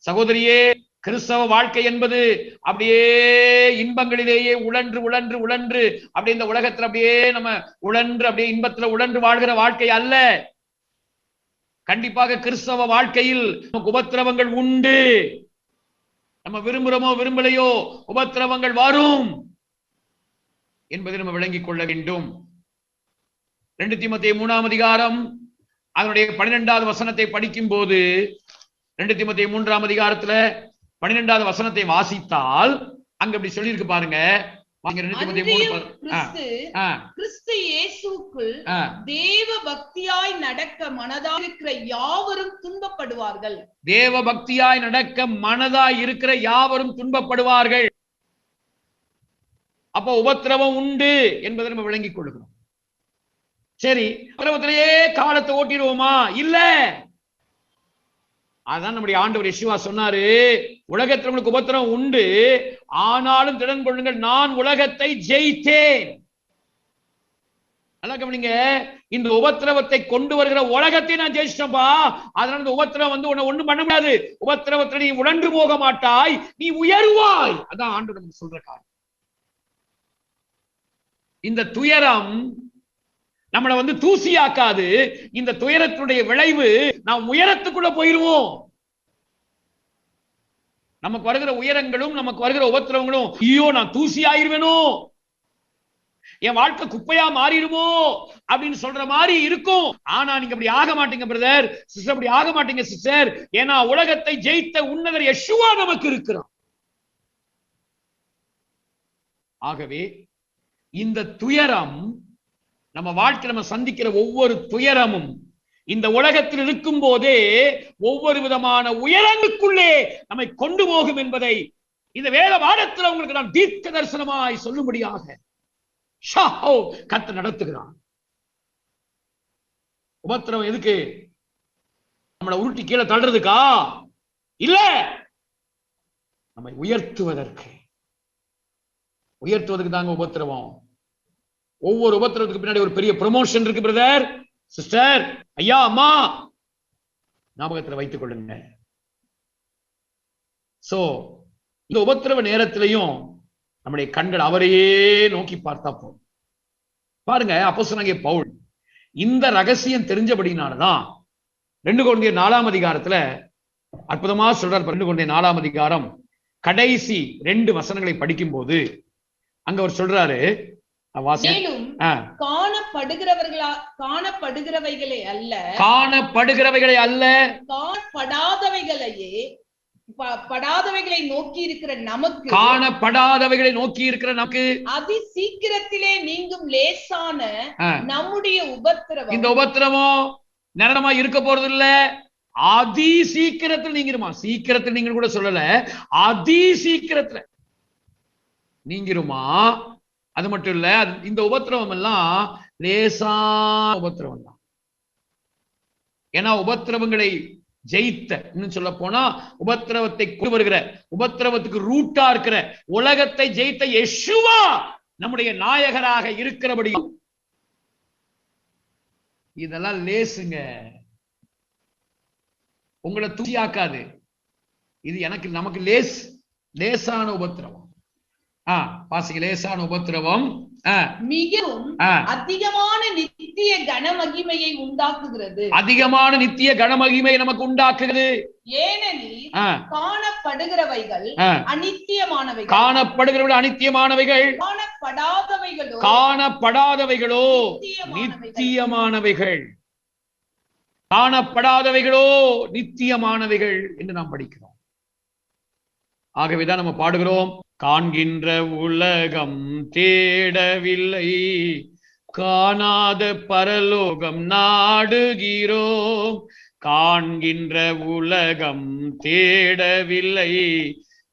சகோதரியே, கிறிஸ்தவ வாழ்க்கை என்பது அப்படியே இன்பங்களிலேயே உழன்று உழன்று உழன்று அப்படியே இந்த உலகத்துல அப்படியே நம்ம உழன்று அப்படியே இன்பத்துல உழன்று வாழ்கிற வாழ்க்கை அல்ல. கண்டிப்பாக கிறிஸ்தவ வாழ்க்கையில் நமக்கு உபத்திரவங்கள் உண்டு. நம்ம விரும்புறோமோ விரும்பலையோ உபத்திரவங்கள் வரும் என்பதை நம்ம விளங்கிக் கொள்ள வேண்டும். 2 தீமோத்தேயு 3ஆம் அதிகாரம் அதனுடைய 12வது வசனத்தை படிக்கும் போது 2 தீமோத்தேயு 3ஆம் அதிகாரத்துல 12வது வசனத்தை வாசித்தால் அங்க இப்படி சொல்லி இருக்கு பாருங்க. கிறிஸ்து இயேசுவுக்குள் தேவ பக்தியாய் நடக்க மனதாய் இருக்கிற யாவரும் துன்பப்படுவார்கள். தேவ பக்தியாய் நடக்க மனதாய் இருக்கிற யாவரும் துன்பப்படுவார்கள். அப்போ உபத்திரவம் உண்டு என்பதை நம்ம விளங்கிக் கொள்கிறோம். சரி, உபத்திரவத்திலேயே காலத்தை ஓட்டிடுவோமா? இல்ல. அதான் நம்முடைய ஆண்டவர் யெஷுவா சொன்னாரு, உலகத்தில் உங்களுக்கு உபத்திரவம் உண்டு, ஆனாலும் திடன் கொள்ளுங்கள், நான் உலகத்தை ஜெயித்தேன். நல்லா கவனிங்க, இந்த உபத்திரவத்தை கொண்டு வருகிற உலகத்தை நான் ஜெயிச்சிட்டேன்பா. அதனால இந்த உபத்திரவம் வந்து உன்னை ஒண்ணும் பண்ண முடியாது. உபத்திரவத்தில் நீ உழன்று போக மாட்டாய், நீ உயர்வாய். அதான் ஆண்டவர் நமக்கு சொல்ற காரணம். இந்த துயரம் நம்மளை வந்து தூசியாக்காது. இந்த துயரத்துடைய விளைவு நாம் உயரத்துக்குள்ள போயிருவோம். நமக்கு வருகிற உயரங்களும் நமக்கு வருகிற உபத்திரவங்களும், ஐயோ நான் தூசி ஆயிருவேனோ, என் வாழ்க்கை குப்பையா மாறிடுமோ அப்படின்னு சொல்ற மாதிரி இருக்கும். ஆனா நீங்க அப்படி ஆக மாட்டீங்க பிரதர், சிஸ்டர், அப்படி ஆக மாட்டீங்க சிஸ்டர். ஏன்னா உலகத்தை ஜெயித்த உன்னதர் யெஷுவா நமக்கு இருக்கிறார். ஆகவே இந்த துயரம், நம்ம வாழ்க்கை நம்ம சந்திக்கிற ஒவ்வொரு துயரமும் இந்த உலகத்தில் இருக்கும் போதே ஒவ்வொரு விதமான உயரங்களுக்குள்ளே நம்மை கொண்டு போகும் என்பதை இந்த வேத பாடத்தில் உங்களுக்கு நான் தீர்க்க தரிசனமாய் சொல்லும்படியாக கர்த்தர் நடத்துகிறான். உபத்திரவம் எதுக்கு? நம்மளை உருட்டி கீழே தள்ளுறதுக்கா? இல்ல, நம்மை உயர்த்துவதற்கு தாங்க உபத்திரவம். ஒவ்வொரு உபத்திரவத்துக்கு பின்னாடி ஒரு பெரிய ப்ரமோஷன் இருக்கு பிரதர், சிஸ்டர், ஐயா, அம்மா, ஞாபகத்தில் வைத்துக் கொள்ளுங்க. சோ இந்த உபத்திரவ நேரத்திலையும் நம்முடைய கண்கள் அவரையே நோக்கி பார்த்தா போதும். பாருங்க, அப்போஸ்தலனாகிய பவுல் இந்த ரகசியம் தெரிஞ்சபடினாலதான் 2 கொரிந்தியர் 4ஆம் அதிகாரத்துல அற்புதமா சொல்றார். 2 கொரிந்தியர் 4ஆம் அதிகாரம் கடைசி 2 வசனங்களை படிக்கும் போது அங்க அவர் சொல்றாரு, காணப்படுகிறவைகளை அல்ல, படாதவைகளை நோக்கி இருக்கிற நமக்கு, அதி சீக்கிரத்திலே நீங்கும் லேசான நம்முடைய உபத்திரவம், இந்த உபத்திரவம் நேரமா இருக்க போறது இல்ல, அதி சீக்கிரத்தில் நீங்கிருமா. சீக்கிரத்தில் நீங்க கூட சொல்லல, அதி சீக்கிரத்துல நீங்கிருமா. அது மட்டும் இல்ல, இந்த உபத்திரவம் எல்லாம் லேசான உபத்திரவம் தான். ஏன்னா உபத்திரவங்களை ஜெயித்த, இன்னும் சொல்ல போனா உபத்திரவத்தை கொண்டு வருகிற, உபத்திரவத்துக்கு ரூட்டா இருக்கிற, உலகத்தை ஜெயித்த யெஷுவா நம்முடைய நாயகராக இருக்கிறபடி இதெல்லாம் லேசுங்க, உங்களை தூசியாக்காது. இது நமக்கு லேசான உபத்திரவம். வாசிக்க, லேசான உபத்திரவம் மிகவும் அதிகமான நித்திய கனமகிமையை உண்டாக்குகிறது. அதிகமான நித்திய கனமகிமையை நமக்கு உண்டாக்குகிறது. ஏனெனில் காணப்படுகிறவைகள் அநித்தியமானவைகள், காணப்படாதவைகளோ நித்தியமானவைகள். காணப்படாதவைகளோ நித்தியமானவைகள் என்று நாம் படிக்கிறோம். ஆகவேதான் நம்ம பாடுகிறோம், காண்கின்ற உலகம் தேடவில்லை, காணாத பரலோகம் நாடுகிறோம். காண்கின்ற உலகம் தேடவில்லை,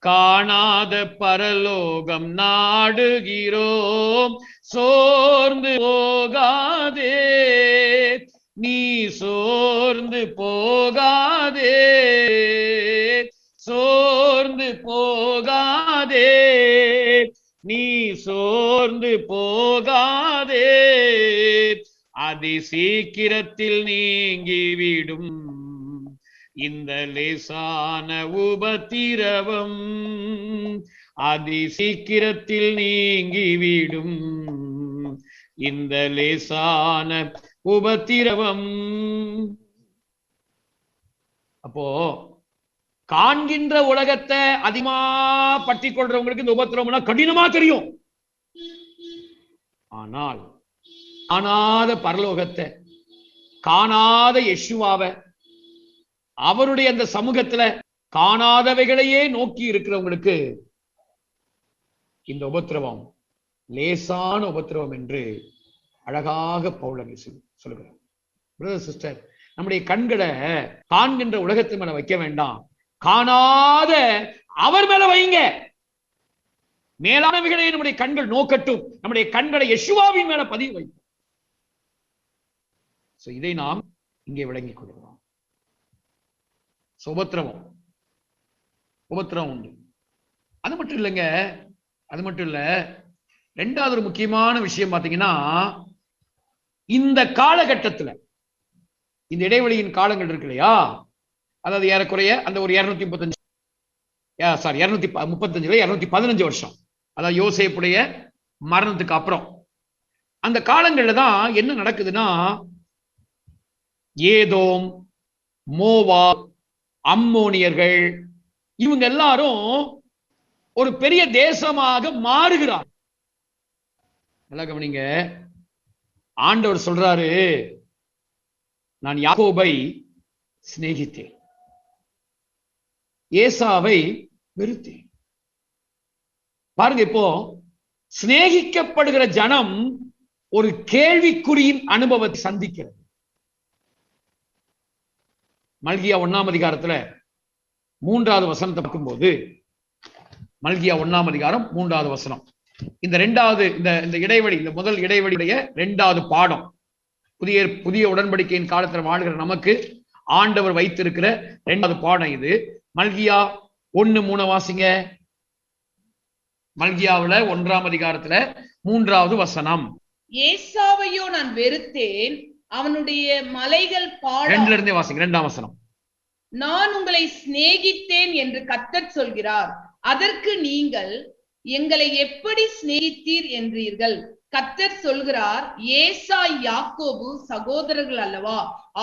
காணாத பரலோகம் நாடுகிறோம். சோர்ந்து போகாதே நீ, சோர்ந்து போகாதே, சோர்ந்து போகாதே நீ, சோர்ந்து போகாதே, அதி சீக்கிரத்தில் நீங்கிவிடும் இந்த லேசான உபத்திரவம். அதி சீக்கிரத்தில் நீங்கிவிடும் இந்த லேசான உபத்திரவம். அப்போ காண்கின்ற உலகத்தை அதிகமா பற்றி கொள்றவங்களுக்கு இந்த உபத்திரவம்னா கடினமா தெரியும். ஆனால் காணாத பரலோகத்தை, காணாத யெஷுவாவை, அவருடைய அந்த சமூகத்துல காணாதவைகளையே நோக்கி இருக்கிறவங்களுக்கு இந்த உபத்திரவம் லேசான உபத்திரவம் என்று அழகாக பவுல் சொல்லுகிறார். பிரதர், சிஸ்டர், நம்முடைய கண்களை காண்கின்ற உலகத்தின் மேல வைக்க வேண்டாம், காணாத அவர் மேல வைங்க. மேலானவைகளை நம்முடைய கண்கள் நோக்கட்டும், நம்முடைய கண்களை யெஷுவாவின் மேல பதிவு வைக்கும். இதை நாம் இங்கே விளங்கிக் கொள்கிறோம். உபத்திரவம் உண்டு. அது மட்டும் இல்லைங்க, அது மட்டும் இல்ல, ரெண்டாவது ஒரு முக்கியமான விஷயம் பாத்தீங்கன்னா, இந்த காலகட்டத்துல இந்த இடைவெளியின் காலங்கள் இருக்கு இல்லையா, அதாவது ஏறக்குறைய அந்த ஒரு 235 215 வருஷம், அதாவது யோசேப்புடைய மரணத்துக்கு அப்புறம் அந்த காலங்கள்ல தான் என்ன நடக்குதுன்னா, ஏதோம், மோவாப், அம்மோனியர்கள் இவங்க எல்லாரும் ஒரு பெரிய தேசமாக மாறுகிறார். நல்லா கவனிங்க, ஆண்டவர் சொல்றாரு, நான் யாக்கோபை சிநேகித்தேன், ஏசாவை வெறுத்தேன். பாருங்க, இப்போ சிநேகிக்கப்படுகிற ஜனம் ஒரு கேள்விக்குறியின் அனுபவத்தை சந்திக்கிறது. மல்கியா 1ஆம் அதிகாரத்துல 3வது வசனத்தை பார்க்கும்போது, மல்கியா 1ஆம் அதிகாரம் 3வது வசனம், இந்த இரண்டாவது இந்த இடைவெளி, இந்த முதல் இடைவெளியுடைய 2வது பாடம், புதிய உடன்படிக்கையின் காலத்தில் வாழ்கிற நமக்கு ஆண்டவர் வைத்திருக்கிற 2வது பாடம் இது. மல்கியா 1:3 வாசிங்க. மல்கியாவுல 1ஆம் அதிகாரத்துல 3வது வசனம், ஏசாவையோ நான் வெறுத்தேன், அவனுடைய மலைகள் பாழா. 2ல இருந்தே வாசிங்க, 2ஆம் வசனம். நான் உங்களை சிநேகித்தேன் என்று கர்த்தர் சொல்கிறார், அதற்கு நீங்கள் எங்களை எப்படி சிநேகித்தீர் என்றீர்கள். கர்த்தர் சொல்கிறார், ஏசா யாக்கோபு சகோதரர்கள் அல்லவா,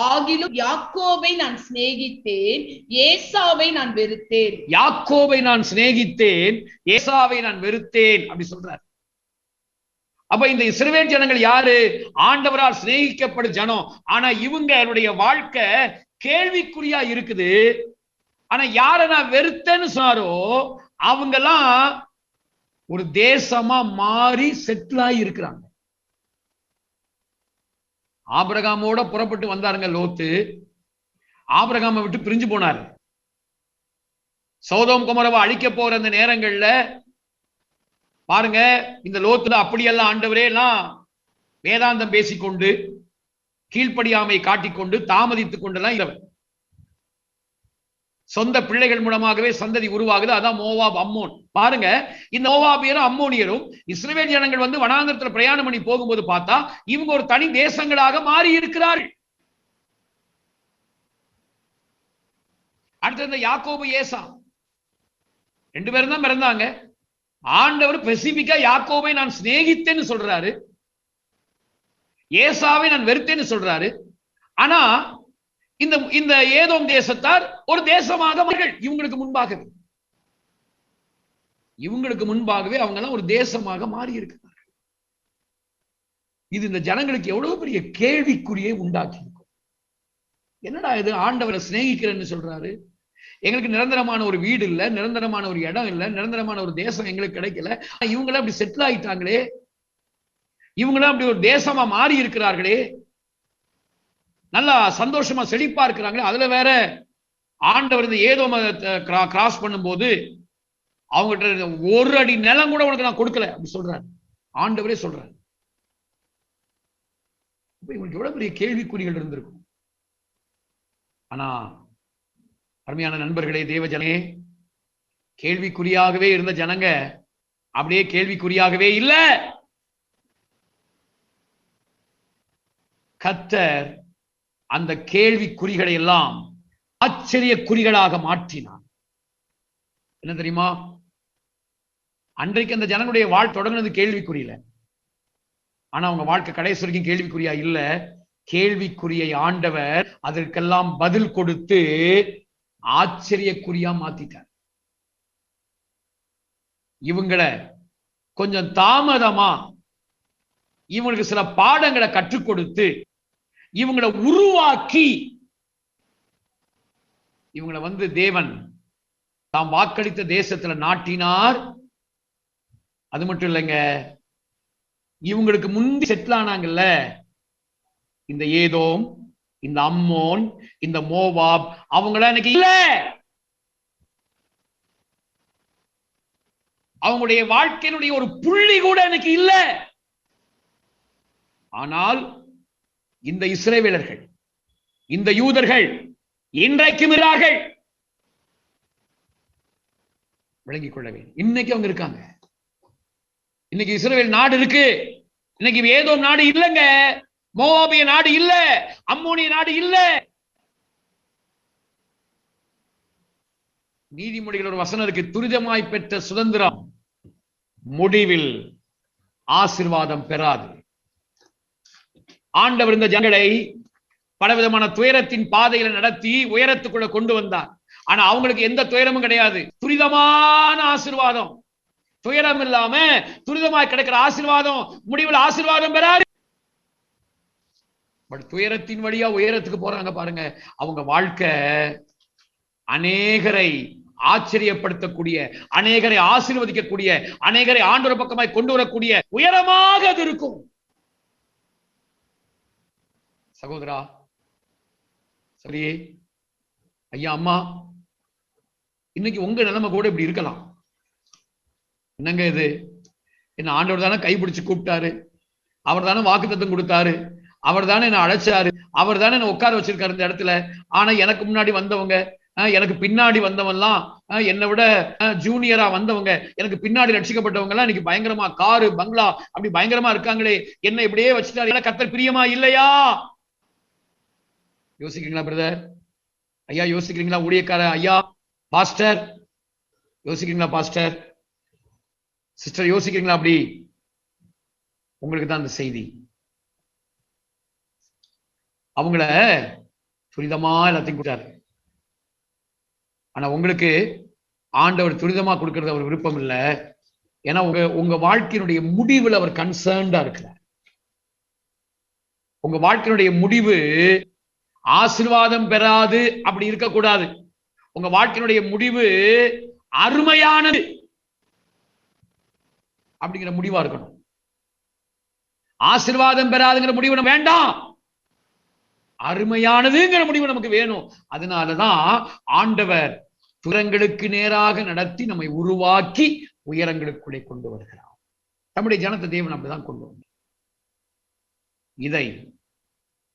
ஆகிலும் யாக்கோபை நான் சிநேகித்தேன், ஏசாவை நான் வெறுத்தேன். யாக்கோபை நான் சிநேகித்தேன், ஏசாவை நான் வெறுத்தேன் அப்படி சொல்றார். அப்ப இந்த இஸ்ரவேல் ஜனங்கள் யாரு? ஆண்டவரால் சிநேகிக்கப்படும் ஜனம். ஆனா இவங்களுடைய வாழ்க்கை கேள்விக்குறியா இருக்குது. ஆனா யார நான் வெறுத்தேன்னு சொன்னாரோ அவங்கெல்லாம் ஒரு தேசமா மாறி செட்டில் ஆகி இருக்கிறாங்க. ஆபிரகாமோட புறப்பட்டு வந்தாருங்க லோத்து. ஆபிரகாமை விட்டு பிரிஞ்சு போனாரு. சோதோம் குமரவை அழிக்க போற அந்த நேரங்கள்ல பாருங்க, இந்த லோத்துல அப்படியெல்லாம் ஆண்டவரே எல்லாம் வேதாந்தம் பேசிக்கொண்டு கீழ்ப்படியாமை காட்டிக்கொண்டு தாமதித்துக் கொண்டெல்லாம் இல்லவர். சொந்த பிள்ளைகள் மூலமாகவே சந்ததி உருவாகுது. அதான் மோவாப், அம்மோன். பாருங்க, இந்த மோவாபியரும் அம்மோனியரும் இஸ்ரவேல் ஜனங்கள் வந்து வனாந்தரத்துல பிரயாணம் பண்ணி போகும்போது பார்த்தா இவங்க ஒரு தனி தேசங்களாக மாறி இருக்கிறார்கள். அடுத்து இந்த யாக்கோபு, ஏசா 2 பேரும் தான் பிறந்தாங்க. ஆண்டவர் ஸ்பெசிபிக்கா யாக்கோபை நான் சிநேகித்தேன்னு சொல்றாரு, ஏசாவை நான் வெறுத்தேன்னு சொல்றாரு. ஆனா இந்த ஏதோம் தேசத்தார் ஒரு தேசமாக இவங்களுக்கு முன்பாகவே அவங்க எல்லாம் ஒரு தேசமாக மாறி இருக்கிறார்கள். இது இந்த ஜனங்களுக்கு எவ்வளவு பெரிய கேள்விக்குறியை உண்டாக்கி இருக்கும். என்னடா இது, ஆண்டவரை சிநேகிக்கிறேன்னு சொல்றாரு, எங்களுக்கு நிரந்தரமான ஒரு வீடு இல்ல, நிரந்தரமான ஒரு இடம் இல்ல, நிரந்தரமான ஒரு தேசம் எங்களுக்கு கிடைக்கல, இவங்கள அப்படி செட்டில் ஆயிட்டாங்களே, இவங்களும் அப்படி ஒரு தேசமா மாறி இருக்கிறார்களே, நல்லா சந்தோஷமா செழிப்பா இருக்கிறாங்களே, அதுல வேற ஆண்டவர் இந்த ஏதோ கிராஸ் பண்ணும்போது அவங்ககிட்ட 1 அடி நிலம் கூட உனக்கு நான் கொடுக்கல அப்படி சொல்றாரு. ஆண்டவரே சொல்றாரு. இவங்களுக்கு எவ்வளவு பெரிய கேள்விக்குறிகள் இருந்திருக்கும். ஆனா அருமையான நண்பர்களே, தேவஜனே, கேள்விக்குறியாகவே இருந்த ஜனங்க அப்படியே கேள்விக்குறியாகவே இல்ல. கர்த்தர் அந்த கேள்விக்குறிகளை எல்லாம் ஆச்சரிய குறிகளாக மாற்றினார். என்ன தெரியுமா? அன்றைக்கு அந்த ஜனங்களுடைய வாழ்க்கை தொடங்கினது கேள்விக்குறியில. ஆனா அவங்க வாழ்க்கை கடைசி வரைக்கும் கேள்விக்குறியா இல்ல. கேள்விக்குறியை ஆண்டவர் அதற்கெல்லாம் பதில் கொடுத்து ஆச்சரியக்குறியா மாத்திட்டார். இவங்களை கொஞ்சம் தாமதமா இவங்களுக்கு சில பாடங்களை கற்றுக் கொடுத்து இவங்களை உருவாக்கி இவங்களை வந்து தேவன் தாம் வாக்களித்த தேசத்துல நாட்டினார். அது மட்டும் இல்லைங்க, இவங்களுக்கு முந்தி செட்டில் ஆனாங்கல்ல, இந்த ஏதோம், இந்த அம்மோன், இந்த மோவாப், அவங்கள எனக்கு இல்ல. அவங்களுடைய வாழ்க்கையினுடைய ஒரு புள்ளி கூட எனக்கு இல்ல. ஆனால் இந்த இஸ்ரவேலர்கள், இந்த யூதர்கள் இன்றைக்கும் இருக்கிறார்கள். விளங்கிக் கொள்ள வேண்டும். இன்னைக்கு அவங்க இருக்காங்க. இன்னைக்கு இஸ்ரவேல் நாடு இருக்கு. இன்னைக்கு ஏதோம் நாடு இல்லைங்க, மோவாபிய நாடு இல்ல, அம்மோனிய நாடு இல்ல. நீதிமொழிகள் ஒரு வசனம் இருக்கு, துரிதமாய் பெற்ற சுதந்திரம் முடிவில் ஆசீர்வாதம் பெறாது. ஆண்டவர் இந்த ஜனங்களை பலவிதமான துயரத்தின் பாதையில நடத்தி உயரத்துக்குள்ள கொண்டு வந்தார். ஆனா அவங்களுக்கு எந்த துயரமும் கிடையாது. துரிதமான ஆசீர்வாதம், துயரம் இல்லாம துரிதமாய் கிடைக்கிற ஆசீர்வாதம் முடிவில் ஆசீர்வாதம் பெறாது. பட் துயரத்தின் வழியா உயரத்துக்கு போறாங்க பாருங்க. அவங்க வாழ்க்கை அநேகரை ஆச்சரியப்படுத்தக்கூடிய, அநேகரை ஆசீர்வதிக்கக்கூடிய, அநேகரை ஆண்டவர் பக்கமாய் கொண்டு வரக்கூடிய உயரமாக அது இருக்கும். சகோதரா, சரி ஐயா, அம்மா, இன்னைக்கு உங்க நிலைமை கூட இப்படி இருக்கலாம். என்னங்க இது? என்ன ஆண்டவர் தானே கைப்பிடிச்சு கூப்பிட்டாரு, அவர் தானே வாக்குத்தத்தம் கொடுத்தாரு, அவர் தானே என்ன அழைச்சாரு, அவர் தானே என்ன உட்கார வச்சிருக்காரு இந்த இடத்துல. ஆனா எனக்கு முன்னாடி வந்தவங்க, எனக்கு பின்னாடி வந்தவன்லாம், என்னை விட ஜூனியரா வந்தவங்க, எனக்கு பின்னாடி ரட்சிக்கப்பட்டவங்க எல்லாம் இன்னைக்கு பயங்கரமா காரு பங்களா அப்படி பயங்கரமா இருக்காங்களே, என்ன இப்படியே வச்சுட்டாரு. கர்த்தர் பிரியமா இல்லையா? யோசிக்கிறீங்களா பிரதர்? ஐயா யோசிக்கிறீங்களா? ஊழியக்கார ஐயா, பாஸ்டர் யோசிக்கிறீங்களா? பாஸ்டர் சிஸ்டர் யோசிக்கிறீங்களா? அப்படி உங்களுக்கு தான் அந்த செய்தி. அவங்கள துரிதமா எல்லாத்தையும் கொடுத்தாரு. ஆனா உங்களுக்கு ஆண்டவர் துரிதமா கொடுக்கறது அவர் விருப்பம் இல்லை. ஏன்னா உங்க வாழ்க்கையினுடைய முடிவில் அவர் கன்சர்ன்டா இருக்கிறார். உங்க வாழ்க்கையினுடைய முடிவு ஆசீர்வாதம் பெறாது அப்படி இருக்கக்கூடாது. உங்க வாழ்க்கையினுடைய முடிவு அருமையானது அப்படிங்கிற முடிவா இருக்கணும். ஆசீர்வாதம் பெறாதுங்கிற முடிவு நம்ம வேண்டாம், அருமையானதுங்கிற முடிவு நமக்கு வேணும். அதனாலதான் ஆண்டவர் துயரங்களுக்கு நேராக நடத்தி நம்மை உருவாக்கி உயரங்களுக்குள்ளே கொண்டு வருகிறார். நம்முடைய ஜனத்தை தேவன் அப்படிதான் கொண்டு வந்தார். இதை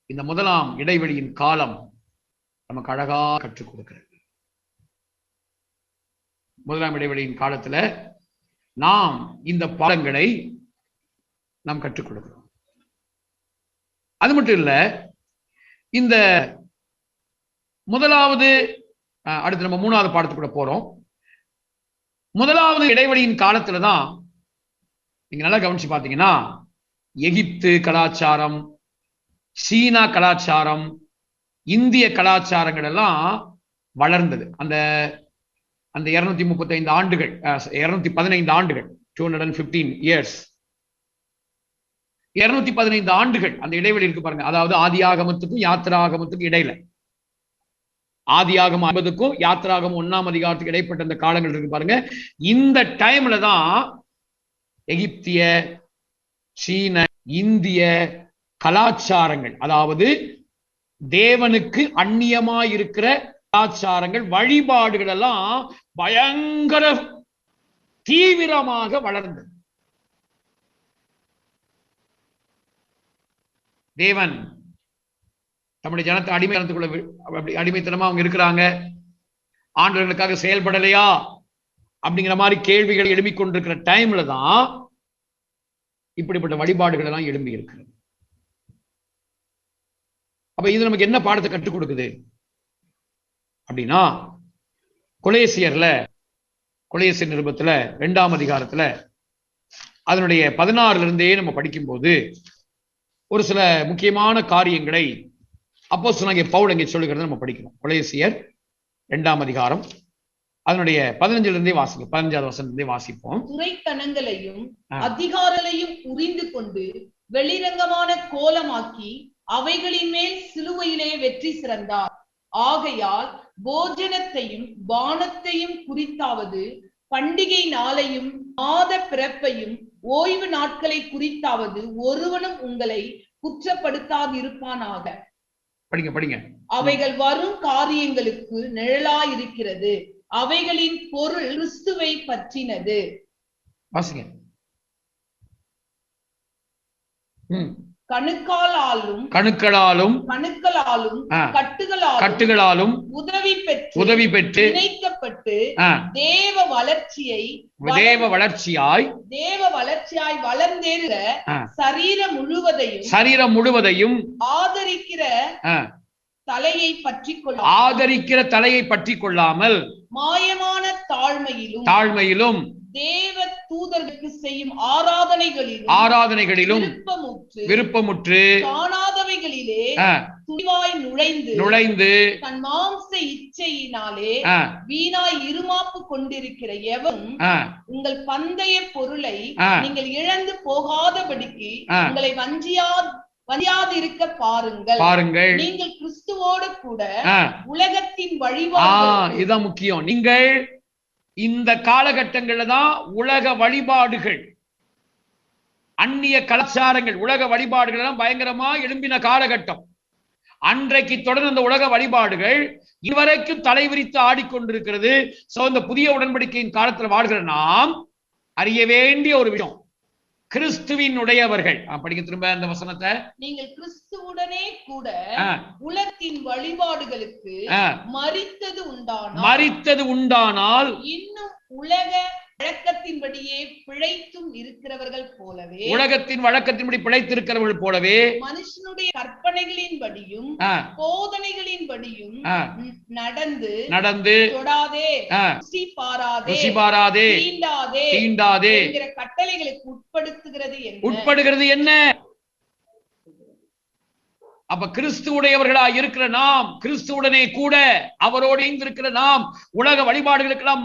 இந்த முதலாம் இடைவெளியின் காலம் நமக்கு அழகா கற்றுக் கொடுக்கிறது. முதலாம் இடைவெளியின் காலத்துல நாம் இந்த பாடங்களை நாம் கற்றுக் கொடுக்கிறோம். அது மட்டும் இல்ல, இந்த முதலாவது, அடுத்து நம்ம மூணாவது பாடத்துக்குள்ள போறோம். முதலாவது இடைவெளியின் காலத்துலதான் நீங்க நல்லா கவனிச்சு பாத்தீங்கன்னா, எகிப்து கலாச்சாரம், சீனா கலாச்சாரம், இந்திய கலாச்சாரங்கள் எல்லாம் வளர்ந்தது. அந்த 235 ஆண்டுகள், 215 ஆண்டுகள், 215 இயர்ஸ், 215 ஆண்டுகள் அந்த இடைவெளி இருக்கு பாருங்க. அதாவது ஆதியாகமத்துக்கும் யாத்திராகமத்துக்கும் இடையில, ஆதியாகமம் 50க்கும் யாத்திராகமம் 1ஆம் அதிகாரத்துக்கு இடைப்பட்ட அந்த காலங்கள் இருக்கு பாருங்க. இந்த டைம்ல தான் எகிப்திய, சீன, இந்திய கலாச்சாரங்கள், அதாவது தேவனுக்கு அந்நியமாய் இருக்கிற கலாச்சாரங்கள், வழிபாடுகள் எல்லாம் பயங்கர தீவிரமாக வளர்ந்தது. தேவன் நம்முடைய ஜனத்தை அடிமைத்தனத்துக்குள்ள அடிமைத்தனமா அவங்க இருக்கிறாங்க, ஆண்டவர்களுக்காக செயல்படலையா அப்படிங்கிற மாதிரி கேள்விகள் எழுப்பிக் கொண்டிருக்கிற டைம்ல தான் இப்படிப்பட்ட வழிபாடுகள் எல்லாம் எழும்பி இருக்கிறது. அப்ப இது நமக்கு என்ன பாடத்தை கற்றுக் கொடுக்குது அப்படின்னா, கொலேசியர் நிருபத்துல 2ஆம் அதிகாரத்துல அதனுடைய 16 இருந்தே நம்ம படிக்கும் போது ஒரு சில முக்கியமான காரியங்களை அப்போஸ்தலனாகிய பவுல் இங்கே சொல்லுகிறத நம்ம படிக்கிறோம். கொலேசியர் 2ஆம் அதிகாரம் அதனுடைய 15 இருந்தே வாசிப்போம். 15வது வசனத்திலிருந்தே வாசிப்போம். துரைத்தனங்களையும் அதிகாரங்களையும் புரிந்து கொண்டு வெளிரங்கமான கோலமாக்கி அவைகளின் மேல் சிலுவையிலே வெற்றி சிறந்தார். ஆகையால் போஜனத்தையும் பானத்தையும் குறித்தாவது, பண்டிகை நாளையும் மாத பிறப்பையும் ஓய்வு நாட்களை குறித்தாவது ஒருவனும் உங்களை குற்றப்படுத்தாதிருப்பானாக. படிங்க. அவைகள் வரும் காரியங்களுக்கு நிழலாயிருக்கிறது, அவைகளின் பொருள் கிறிஸ்துவை பற்றினது. வாசிங்க. கணுக்களாலும் கட்டுகளாலும் உதவி பெற்று இணைக்கப்பட்டு தேவ வளர்ச்சியாய் வளர்ந்தேறுகிற சரீரம் முழுவதையும் ஆதரிக்கிற தலையை பற்றி கொள்ளாமல் மாயமான தாழ்மையிலும் தேவ தூதர்களுக்கு செய்யும் ஆராதனைகளிலும் விருப்பமுற்று காணாதவைகளிலே துணிவாய் நுழைந்து தன் மாம்ச இச்சையினாலே வீணாய் இருமாப்பு கொண்டிருக்கிற எவரும் உங்கள் பந்தய பொருளை நீங்கள் இழந்து போகாதபடிக்கு உங்களை வஞ்சியாதிருக்க பாருங்கள். நீங்கள் கிறிஸ்துவோடு கூட உலகத்தின் வழிபாடு, இதுதான் முக்கியம். நீங்கள் இந்த காலகட்டங்கள்ல தான் உலக வழிபாடுகள், அந்நிய கலாச்சாரங்கள், உலக வழிபாடுகள் எல்லாம் பயங்கரமா எழும்பின காலகட்டம். அன்றைக்கு தொடர்ந்து அந்த உலக வழிபாடுகள் இதுவரைக்கும் தலைவிரித்து ஆடிக்கொண்டிருக்கிறது. இந்த புதிய உடன்படிக்கையின் காலத்தில் வாழ்கிற நாம் அறிய வேண்டிய ஒரு விஷயம், கிறிஸ்துவின் உடையவர்கள். படிக்க திரும்ப அந்த வசனத்தை. நீங்கள் கிறிஸ்துவுடனே கூட உலகத்தின் வழிபாடுகளுக்கு மரித்தது உண்டானால் இன்னும் உலக வழக்கத்தின்படியே பிழைத்தும் இருக்கிறவர்கள் போலவே, உலகத்தின் வழக்கத்தின்படி பிழைத்திருக்கிறவர்கள் போலவே மனுஷனுடைய கற்பனைகளின்படியும் போதனைகளின்படியும் நடந்து தொடாதே, ருசி பாராதே, தீண்டாதே என்கிற கட்டளைகளுக்கு உட்படுகிறது என்ன? அப்ப கிறிஸ்துவுடையவர்களா இருக்கிற நாம், கிறிஸ்துவுடனே கூட அவரோடு இணைந்திருக்கிற நாம் உலக வழிபாடுகளுக்கெல்லாம்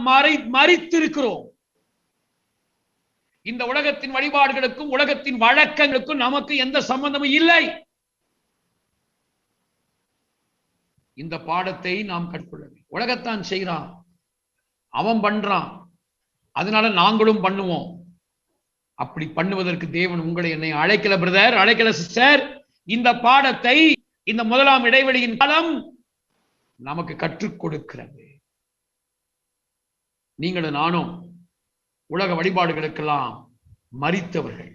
மரித்திருக்கிறோம். இந்த உலகத்தின் வழிபாடுகளுக்கும் உலகத்தின் வழக்கங்களுக்கும் நமக்கு எந்த சம்பந்தமும் இல்லை. இந்த பாடத்தை நாம் கற்றுக்கொள்ள வேண்டும். உலகத்தான் செய்கிறான், அவன் பண்றான், அதனால நாங்களும் பண்ணுவோம். அப்படி பண்ணுவதற்கு தேவன் உங்களை என்னை அழைக்கல பிரதர், அழைக்கல சிஸ்டர். இந்த பாடத்தை இந்த முதலாம் இடைவெளியின் காலம் நமக்கு கற்றுக் கொடுக்கிறது. நீங்களும் நானும் உலக வழிபாடுகளுக்கெல்லாம் மரித்தவர்கள்.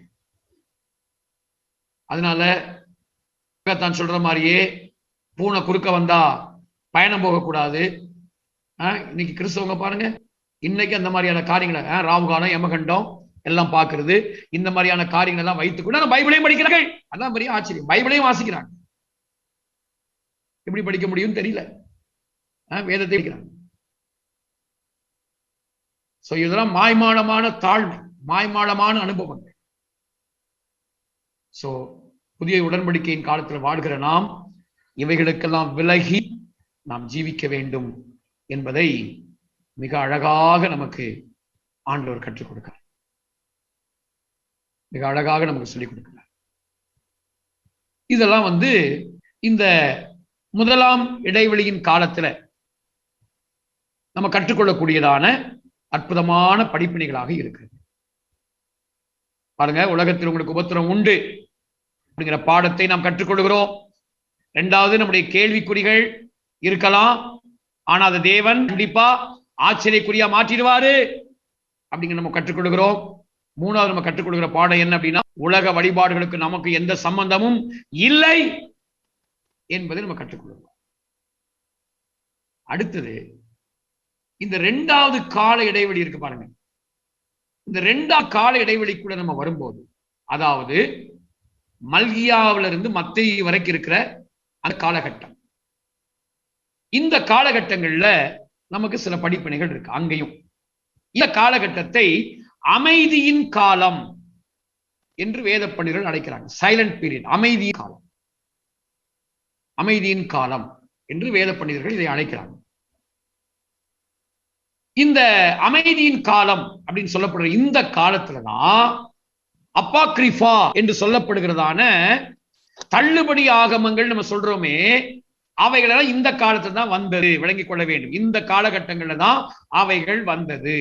அதனால தான் சொல்ற மாதிரியே பூனை குறுக்க வந்தா பயணம் போகக்கூடாது. இன்னைக்கு கிறிஸ்தவங்க பாருங்க, இன்னைக்கு அந்த மாதிரியான காரியங்களை ராவுகாலம், யமகண்டம் எல்லாம் பார்க்கிறது, இந்த மாதிரியான காரியங்கள் எல்லாம் வைத்துக்கொண்டு பைபிளையும் படிக்கிறார்கள். அதான் பெரிய ஆச்சரியம். பைபிளையும் வாசிக்கிறாங்க. எப்படி படிக்க முடியும் தெரியல, வேதத்தை படிக்கிறாங்க. இதெல்லாம் மாய்மாலமான தாழ்மை, மாய்மாலமான அனுபவங்கள். புதிய உடன்படிக்கையின் காலத்தில் வாழ்கிற நாம் இவைகளுக்கெல்லாம் விலகி நாம் ஜீவிக்க வேண்டும் என்பதை மிக அழகாக நமக்கு ஆண்டவர் கற்றுக் கொடுக்கிறார், மிக அழகாக நமக்கு சொல்லிக் கொடுக்கிறார். இதெல்லாம் இந்த முதலாம் இடைவெளியின் காலத்துல நம்ம கற்றுக்கொள்ளக்கூடியதான அற்புதமான படிப்பினைகளாக இருக்கிறது. பாருங்க, உலகத்தில் உங்களுக்கு உபத்திரம் உண்டு அப்படிங்கிற பாடத்தை நாம் கற்றுக்கொள்கிறோம். இரண்டாவது, நம்முடைய கேள்விக்குறிகள் இருக்கலாம், ஆனா அது தேவன் கண்டிப்பா ஆச்சரியக்குறியா மாற்றிடுவாரு அப்படிங்கிற நம்ம கற்றுக்கொள்கிறோம். மூணாவது நம்ம கற்றுக்கொள்கிற பாடம் என்ன அப்படின்னா, உலக வழிபாடுகளுக்கு நமக்கு எந்த சம்பந்தமும் இல்லை என்பதை நம்ம கற்றுக்கொள்கிறோம். அடுத்தது, இந்த இரண்டாவது கால இடைவெளி இருக்கு பாருங்க. இந்த இரண்டாவது கால இடைவெளிக்குள்ள நம்ம வரும்போது, அதாவது மல்கியாவில இருந்து மத்தேயு வரைக்கும் இருக்கிற அந்த காலகட்டம், இந்த காலகட்டங்கள்ல நமக்கு சில படிப்பினைகள் இருக்கு. அங்கேயும் இந்த காலகட்டத்தை அமைதியின் காலம் என்று வேத பண்டிதர்கள் அழைக்கிறாங்க. சைலண்ட் பீரியட், அமைதியின் காலம், அமைதியின் காலம் என்று வேத பண்டிதர்கள் இதை அழைக்கிறாங்க. இந்த அமைதியின் காலம் அப்படின்னு சொல்லப்படுற இந்த காலத்துலதான் அப்பாக்ரிஃபா என்று சொல்லப்படுகிறதான தள்ளுபடி ஆகமங்கள் நம்ம சொல்றோமே, அவைகளெல்லாம் இந்த காலத்துல தான் வந்தது, விளங்கிக் கொள்ள வேண்டும். இந்த காலகட்டங்கள்ல தான் அவைகள் வந்தது,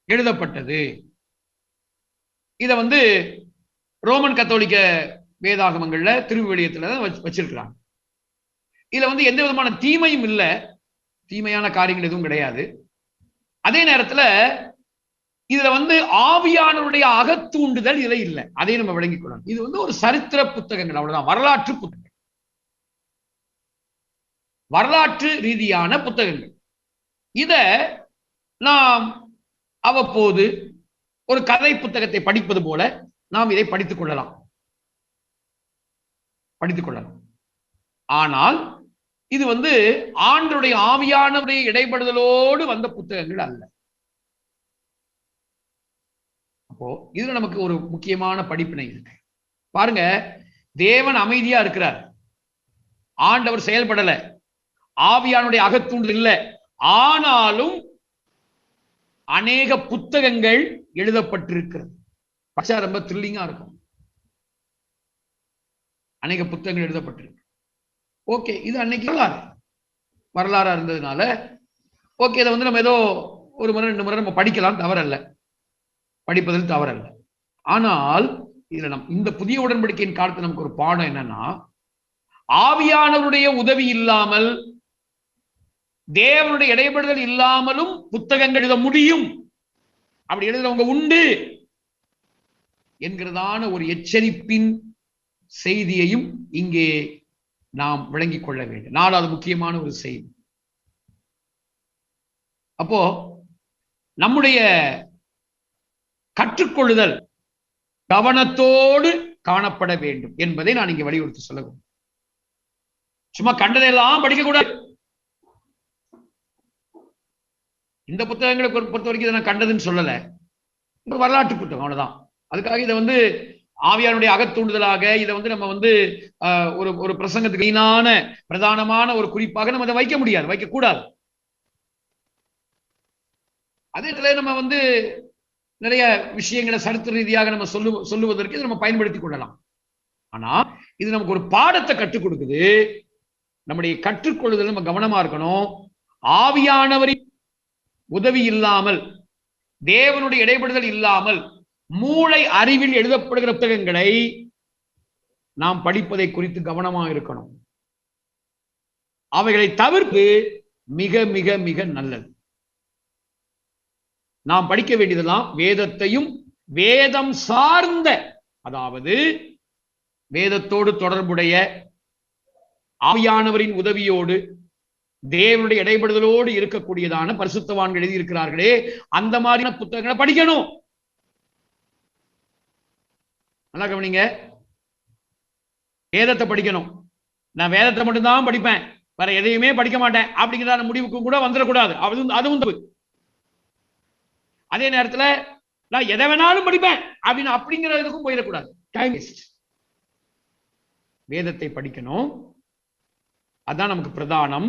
எழுதப்பட்டது. இத ரோமன் கத்தோலிக்க வேதாகமங்கள்ல திருவிவிலியத்துல தான் வச்சிருக்கிறாங்க. இதுல எந்த விதமான தீமையும் இல்லை, தீமையான காரியங்கள் எதுவும் கிடையாது. அதே நேரத்துல இதுல ஆவியானவருடைய அகத்தூண்டுதல் இதுல இல்லை. அதை நம்ம விளங்கிக் கொள்ளணும். இது ஒரு சரித்திர புத்தகங்கள், அவ்வளவுதான். வரலாற்று புத்தகங்கள், வரலாற்று ரீதியான புத்தகங்கள். இத நாம் அவ்வப்போது ஒரு கதை புத்தகத்தை படிப்பது போல நாம் இதை படித்துக் கொள்ளலாம். ஆனால் இது ஆண்டவருடைய ஆவியானவருடைய இடைப்படுதலோடு வந்த புத்தகங்கள் அல்ல. அப்போ இதுல நமக்கு ஒரு முக்கியமான படிப்பினை இருக்கு. பாருங்க, தேவன் அமைதியா இருக்கிறார், ஆண்டவர் செயல்படல, ஆவியானுடைய அகத்தூண்டல் இல்லை. ஆனாலும் அநேக புத்தகங்கள் எழுதப்பட்டிருக்கிறது. பச்சா ரொம்ப த்ரில்லிங்கா இருக்கும். அநேக புத்தகங்கள் எழுதப்பட்டிருக்கு. ஓகே, இது அன்னைக்கு வரலாறா இருந்ததுனால ஓகே, இதை நம்ம ஏதோ ஒரு முறை 2 முறை நம்ம படிக்கலாம், தவறல்ல, படிப்பதில் தவறல்ல. ஆனால் இதுல இந்த புதிய உடன்படிக்கையின் காலத்தில் நமக்கு ஒரு பாடம் என்னன்னா, ஆவியானவருடைய உதவி இல்லாமல், தேவனுடைய இடைபடுதல் இல்லாமலும் புத்தகங்கள் எழுத முடியும், அப்படி எழுதுறவங்க உண்டு என்கிறதான ஒரு எச்சரிப்பின் செய்தியையும் இங்கே நாம் விளங்கிக் கொள்ள வேண்டும். 4வது முக்கியமான ஒரு செய்தி. அப்போ நம்முடைய கற்றுக்கொள்ளுதல் கவனத்தோடு காணப்பட வேண்டும் என்பதை நான் இங்கே வலியுறுத்தி சொல்லுவேன். சும்மா கண்டதெல்லாம் படிக்க கூடாது. இந்த புத்தகங்களை பொறுத்த வரைக்கும் இதை நான் கண்டதுன்னு சொல்லல, ஒரு வரலாற்று புத்தகம், அவ்வளவுதான். அதுக்காக இதை ஆவியானுடைய அகத்தூண்டுதலாக இதை நம்ம ஒரு பிரசங்கத்துக்கு வீணான பிரதானமான ஒரு குறிப்பாக நம்ம அதை வைக்க முடியாது, வைக்க கூடாது. அதே நம்ம நிறைய விஷயங்களை சரித்திர ரீதியாக நம்ம சொல்லுவதற்கு இதை நம்ம பயன்படுத்திக் கொள்ளலாம். ஆனா இது நமக்கு ஒரு பாடத்தை கற்றுக் கொடுக்குது. நம்முடைய கற்றுக்கொள்ளுதல் நம்ம கவனமா இருக்கணும். ஆவியானவரின் உதவி இல்லாமல், தேவனுடைய இடைபடுதல் இல்லாமல் மூளை அறிவில் எழுதப்படுகிற புத்தகங்களை நாம் படிப்பதை குறித்து கவனமாக இருக்கணும். அவைகளை தவிர்த்து மிக மிக மிக நல்லது. நாம் படிக்க வேண்டியதெல்லாம் வேதத்தையும் வேதம் சார்ந்த, அதாவது வேதத்தோடு தொடர்புடைய, ஆவியானவரின் உதவியோடு தேவனுடைய இடைபடுதலோடு இருக்கக்கூடியதான பரிசுத்தவான்கள் எழுதியிருக்கிறார்களே, அந்த மாதிரியான புத்தகங்களை படிக்கணும். நல்லா கவனிங்க, வேதத்தை படிக்கணும். நான் வேதத்தை மட்டும்தான் படிப்பேன், வேற எதையுமே படிக்க மாட்டேன் அப்படிங்கிற முடிவுக்கும் கூட வந்துடக்கூடாது. அதுவும் தப்பு. அதே நேரத்துல நான் எதை வேணாலும் படிப்பேன் அப்படிங்கிறதுக்கும் போயிடக்கூடாது. Time waste. வேதத்தை படிக்கணும், அதான் நமக்கு பிரதானம்.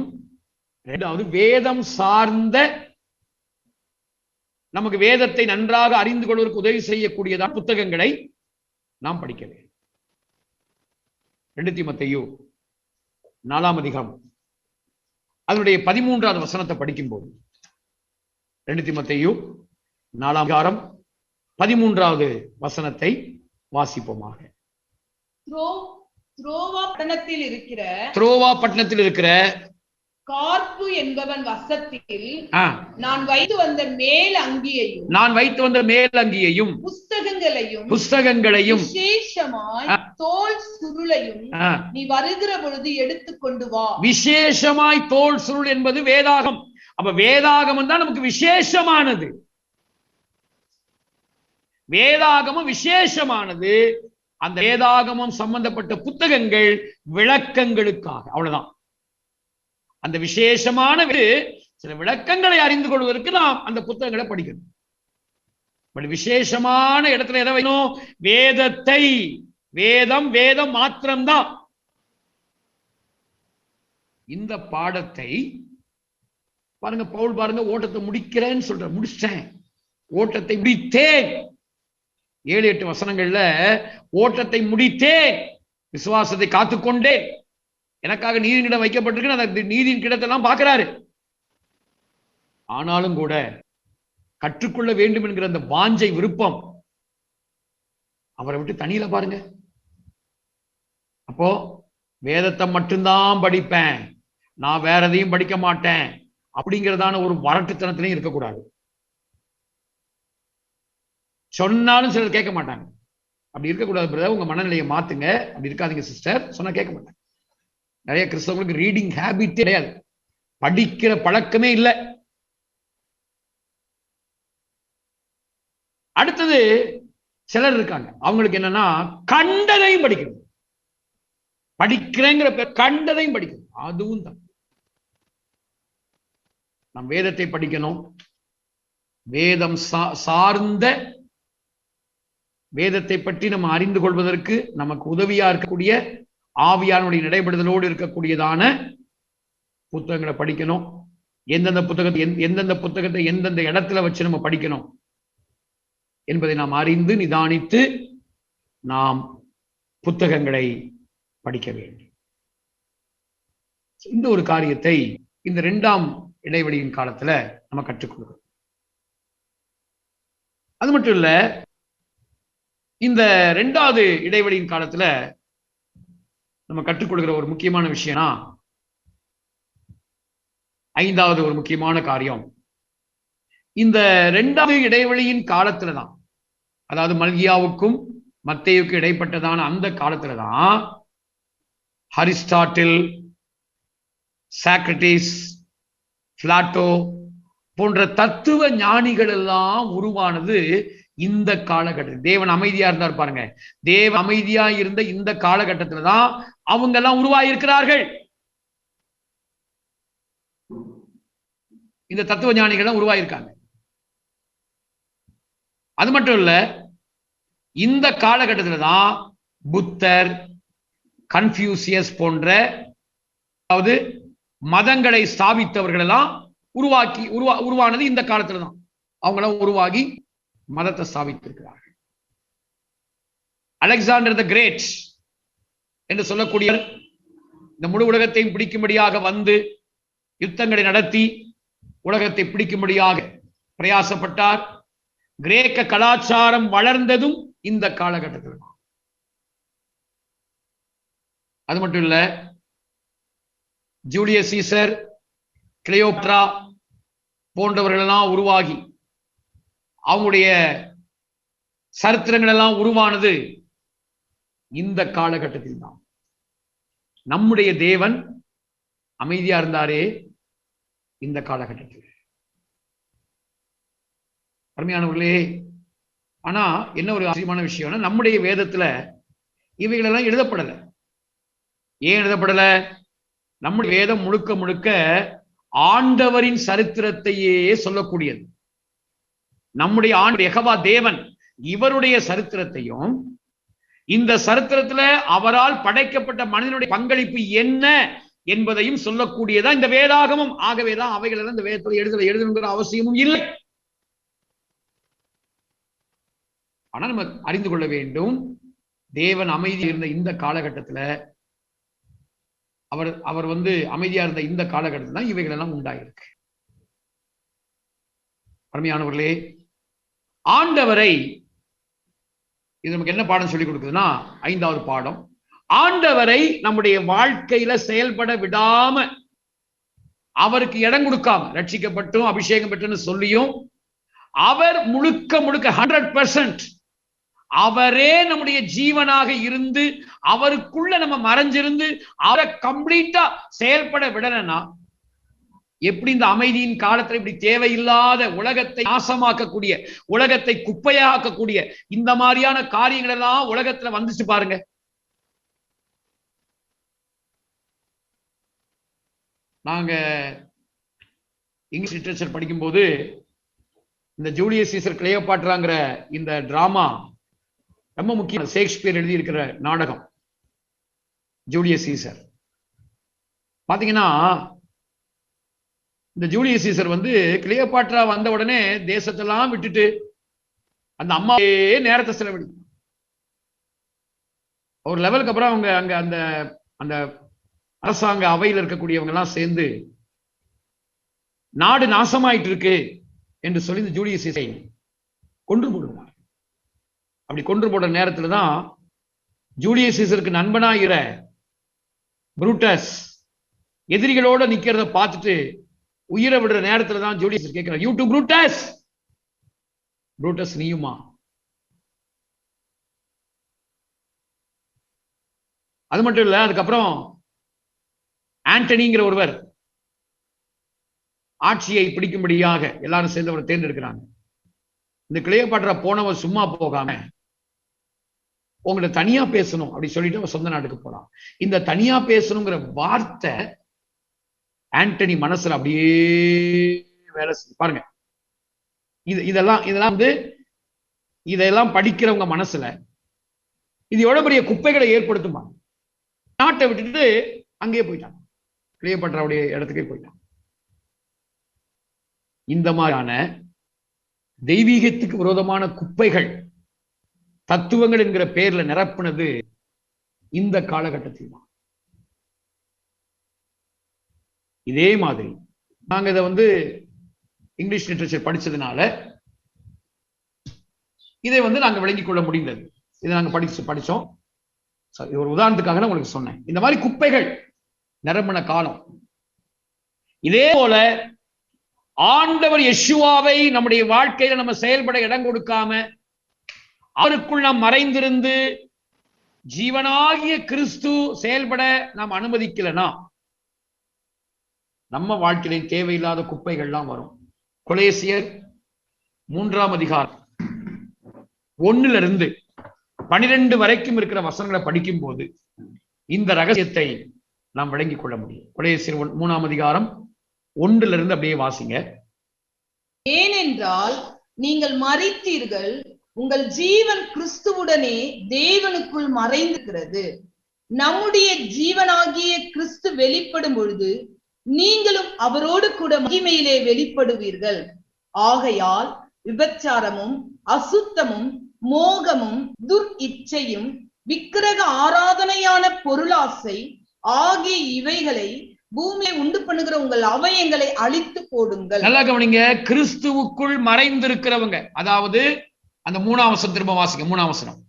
2வது, வேதம் சார்ந்த, நமக்கு வேதத்தை நன்றாக அறிந்து கொள்வதற்கு உதவி செய்யக்கூடியதான புத்தகங்களை நாம் படிக்க வேண்டும். 2 தீமோத்தேயு 4ஆம் அதிகாரம் அதனுடைய 13வது வசனத்தை படிக்கும் போது, 2 தீமோத்தேயு 4ஆம் அதிகாரம் 13வது வசனத்தை வாசிப்போமாக. த்ரோவா பட்டணத்தில் இருக்கிற கார்ப்பு என்பவன் வசத்தில் நான் வைத்து வந்த மேல் அங்கியையும் புஸ்தகங்களையும் விசேஷமாய் தோல் சுருளையும் நீ வருகிற பொழுது எடுத்துக்கொண்டு வா. விசேஷமாய் தோல் சுருள் என்பது வேதாகம். அப்ப வேதாகமம் தான் நமக்கு விசேஷமானது. வேதாகமம் விசேஷமானது. அந்த வேதாகமம் சம்பந்தப்பட்ட புத்தகங்கள் விளக்கங்களுக்காக, அவ்வளவுதான். அந்த விசேஷமான சில விளக்கங்களை அறிந்து கொள்வதற்கு நாம் அந்த புத்தகங்களை படிக்கணும். பட் விசேஷமான இடத்துல எதை வைக்கணும்? வேதத்தை. வேதம் மாத்திரம்தான். இந்த பாடத்தை பாருங்க, பவுல் பாருங்க, ஓட்டத்தை முடிக்கிறேன்னு சொல்ற, முடிச்சிட்டேன், ஓட்டத்தை முடித்தேன். 7-8 வசனங்கள்ல ஓட்டத்தை முடித்தேன், விசுவாசத்தை காத்துக்கொண்டேன், எனக்காக நீதியின் கிடம் வைக்கப்பட்டிருக்கு, அந்த நீதியின் கிடத்தெல்லாம் பார்க்கிறாரு. ஆனாலும் கூட கற்றுக்கொள்ள வேண்டும் என்கிற அந்த வாஞ்சை, விருப்பம் அவரை விட்டு தனியில பாருங்க. அப்போ வேதத்தை மட்டும்தான் படிப்பேன், நான் வேற எதையும் படிக்க மாட்டேன் அப்படிங்கிறதான ஒரு வரட்டுத்தனத்திலையும் இருக்கக்கூடாது. சொன்னாலும் சிலர் கேட்க மாட்டாங்க. அப்படி இருக்கக்கூடாது பிரதர், உங்க மனநிலையை மாத்துங்க. அப்படி இருக்காதீங்க சிஸ்டர், சொன்னா கேட்க மாட்டாங்க. நிறைய கிறிஸ்தவங்களுக்கு ரீடிங் ஹேபிட் கிடையாது, படிக்கிற பழக்கமே இல்லை. அடுத்தது சிலர் இருக்காங்க, அவங்களுக்கு என்னன்னா கண்டதையும் படிக்கணும். படிக்கிறேங்கிற பேர் கண்டதையும் படிக்கணும், அதுவும் தான். நம் வேதத்தை படிக்கணும். வேதம் சார்ந்த வேதத்தை பற்றி நம்ம அறிந்து கொள்வதற்கு நமக்கு உதவியா இருக்கக்கூடிய ஆவியானுடைய நடைபெறுதலோடு இருக்கக்கூடியதான புத்தகங்களை படிக்கணும். எந்தெந்த புத்தகத்தை எந்தெந்த இடத்துல வச்சு நம்ம படிக்கணும் என்பதை நாம் அறிந்து நிதானித்து நாம் புத்தகங்களை படிக்க வேண்டும். இந்த ஒரு காரியத்தை இந்த 2ஆம் இடைவெளியின் காலத்துல நம்ம கற்றுக்கொள்கிறோம். அது மட்டும் இல்ல, இந்த 2வது இடைவெளியின் காலத்துல நம்ம கற்றுக்கொள்கிற ஒரு முக்கியமான விஷயம்னா 5வது ஒரு முக்கியமான காரியம், இந்த 2வது இடைவெளியின் காலத்துலதான், அதாவது மல்கியாவுக்கும் மத்தேயுக்கும் இடைப்பட்டதான அந்த காலத்துலதான் அரிஸ்டாட்டில், சாக்ரட்டிஸ், பிளாட்டோ போன்ற தத்துவ ஞானிகள் எல்லாம் உருவானது. இந்த காலகட்டத்தில் தேவன் அமைதியா இருந்தார் பாருங்க, தேவன் அமைதியா இருந்த இந்த காலகட்டத்துல தான் அவங்க எல்லாம் உருவாயிருக்கிறார்கள். இந்த தத்துவ ஞானிகள் எல்லாம் உருவாயிருக்காங்க. அது மட்டும் இல்ல, இந்த காலகட்டத்தில் தான் புத்தர், கன்ஃபியூசியஸ் போன்ற அதாவது மதங்களை ஸ்தாபித்தவர்கள் எல்லாம் உருவானது இந்த காலத்துல தான். அவங்களாம் உருவாகி மதத்தை ஸ்தாபித்திருக்கிறார்கள். அலெக்சாண்டர் தி கிரேட் என்று சொல்லக்கூடிய இந்த முழு உலகத்தையும் பிடிக்கும்படியாக வந்து யுத்தங்களை நடத்தி உலகத்தை பிடிக்கும்படியாக பிரயாசப்பட்டார். கிரேக்க கலாச்சாரம் வளர்ந்ததும் இந்த காலகட்டத்தில். அது மட்டும் இல்ல, ஜூலியஸ் சீசர், கிளியோபாட்ரா போன்றவர்கள் எல்லாம் உருவாகி அவங்களுடைய சரித்திரங்கள் எல்லாம் உருவானது இந்த காலகட்டத்தில் தான். நம்முடைய தேவன் அமைதியா இருந்தாரே இந்த காலகட்டத்தில். அருமையானவர்களே, ஆனா என்ன ஒரு ஆச்சரியமான விஷயம்னா, நம்முடைய வேதத்துல இவைகள் எல்லாம் எழுதப்படல. ஏன் எழுதப்படல? நம்முடைய வேதம் முழுக்க முழுக்க ஆண்டவரின் சரித்திரத்தையே சொல்லக்கூடியது. நம்முடைய ஆண்டு யெகோவா தேவன் இவருடைய சரித்திரத்தையும், இந்த சரித்திரத்துல அவரால் படைக்கப்பட்ட மனிதனுடைய பங்களிப்பு என்ன என்பதையும் சொல்லக்கூடியதா இந்த வேதாகமம். ஆகவேதான் அவைகள் எல்லாம் இந்த வேதத்துல எழுதணுங்கிற அவசியமும் இல்லை. ஆனா நம்ம அறிந்து கொள்ள வேண்டும், தேவன் அமைதி இருந்த இந்த காலகட்டத்துல, அவர் அமைதியா இருந்த இந்த காலகட்டத்தில் தான் இவைகள் எல்லாம் உண்டாயிருக்கு. அருமையானவர்களே, ஆண்டவரை இது நமக்கு என்ன பாடம் சொல்லிக் கொடுக்குதுன்னா, 5வது பாடம், ஆண்டவரை நம்முடைய வாழ்க்கையில செயல்பட விடாம, அவருக்கு இடம் கொடுக்காம, ரட்சிக்கப்பட்டும் அபிஷேகம் பெற்றுன்னு சொல்லியும் அவர் முழுக்க முழுக்க 100% அவரே நம்முடைய ஜீவனாக இருந்து அவருக்குள்ள நம்ம மறைஞ்சிருந்து அவரை கம்ப்ளீட்டா செயல்பட விடலன்னா, எப்படி இந்த அமைதியின் காலத்துல இப்படி தேவையில்லாத உலகத்தை நாசமாக்கக்கூடிய, உலகத்தை குப்பையாக்கக்கூடிய இந்த மாதிரியான காரியங்கள் எல்லாம் உலகத்துல வந்துச்சு பாருங்க. நாங்க இங்கிலீஷ் லிட்டரேச்சர் படிக்கும்போது இந்த ஜூலியஸ் சீசர் கிளியோபாட்ராங்கிற இந்த டிராமா ரொம்ப முக்கியம். ஷேக்ஸ்பியர் எழுதி இருக்கிற நாடகம் ஜூலியஸ் சீசர். பாத்தீங்கன்னா, இந்த ஜூலியஸ் சீசர் கிளியோபாட்ரா வந்த உடனே தேசத்தெல்லாம் விட்டுட்டு அந்த அம்மாவே நேரத்தை செலவிடு. ஒரு லெவலுக்கு அப்புறம் அவங்க அங்க அந்த அந்த அரசாங்க அவையில் இருக்கக்கூடியவங்க எல்லாம் சேர்ந்து நாடு நாசமாயிட்டு இருக்கு என்று சொல்லி இந்த ஜூலியஸ் சீசரை கொன்று போடுவார். அப்படி கொன்று போடுற நேரத்துல தான் ஜூலியஸ் சீசருக்கு நண்பனாகிற புரூட்டஸ் எதிரிகளோட நிக்கிறத பார்த்துட்டு உயிரை விடுற நேரத்துல தான் ஜூலியஸ் கேட்கிறார், யூ டு புரூட்டஸ், புரூட்டஸ் நீயுமா அது மட்டும் இல்ல, அதுக்கப்புறம் ஆண்டனிங்கிற ஒருவர் ஆட்சியை பிடிக்கும்படியாக எல்லாரும் சேர்ந்து அவரை தேர்ந்தெடுக்கிறாங்க. இந்த கிளியோபாட்ரா போனவர் சும்மா போகாம உங்களை தனியா பேசணும் அப்படி சொல்லிட்டு அவன் சொந்த நாட்டுக்கு போறான். இந்த தனியா பேசணுங்கிற வார்த்தை ஆண்டனி மனசுல அப்படியே வேலை பாருங்க. இதெல்லாம் வந்து இதெல்லாம் படிக்கிறவங்க மனசுல இது எவ்வளவு பெரிய குப்பைகளை ஏற்படுத்துமா. நாட்டை விட்டுட்டு அங்கேயே போயிட்டான், கிளியோபாட்ராவுடைய இடத்துக்கே போயிட்டான். இந்த மாதிரியான தெய்வீகத்துக்கு விரோதமான குப்பைகள் தத்துவங்கள் என்கிற பெயர்ல நிரப்புனது இந்த காலகட்டத்தில் தான். இதே மாதிரி நாங்க இதை வந்து இங்கிலீஷ் லிட்டரேச்சர் படிச்சதுனால இதை வந்து நாங்க விளங்கிக் கொள்ள முடிந்தது. இதை நாங்க படிச்சோம். ஒரு உதாரணத்துக்காக நான் உங்களுக்கு சொன்னேன். இந்த மாதிரி குப்பைகள் நிரம்பின காலம். இதே போல ஆண்டவர் யெஷுவாவை நம்முடைய வாழ்க்கையில நம்ம செயல்பட இடம் கொடுக்காம அவருக்குள் நாம் மறைந்திருந்து ஜீவனாகிய கிறிஸ்து செயல்பட நாம் அனுமதிக்கலனா நம்ம வாழ்க்கையில தேவையில்லாத குப்பைகள்லாம் வரும். கொலேசியர் 3ஆம் அதிகாரம் 1 to 12 வரைக்கும் இருக்கிற வசனங்களை படிக்கும் போது இந்த ரகசியத்தை நாம் விளங்கிக் கொள்ள முடியும். கொலேசியர் 3ஆம் அதிகாரம் 1 அப்படியே வாசிங்க. ஏனென்றால் நீங்கள் மரித்தீர்கள், உங்கள் ஜீவன் கிறிஸ்துவுடனே தேவனுக்குள் மறைந்திருக்கிறது. நம்முடைய ஜீவனாகிய கிறிஸ்து வெளிப்படும் பொழுது நீங்களும் அவரோடு கூட மகிமையிலே வெளிப்படுவீர்கள். ஆகையால் விபச்சாரமும் அசுத்தமும் மோகமும் துர் இச்சையும் விக்கிரக ஆராதனையான பொருளாசை ஆகிய இவைகளை பூமியை உண்டு பண்ணுகிற உங்கள் அவயங்களை அழித்து போடுங்கள். நல்லா கவனிங்க. கிறிஸ்துவுக்குள் மறைந்திருக்கிறவங்க, அதாவது அந்த 3ஆம் வசனம் திரும்ப வாசிங்க. 3ஆம் வசனம்.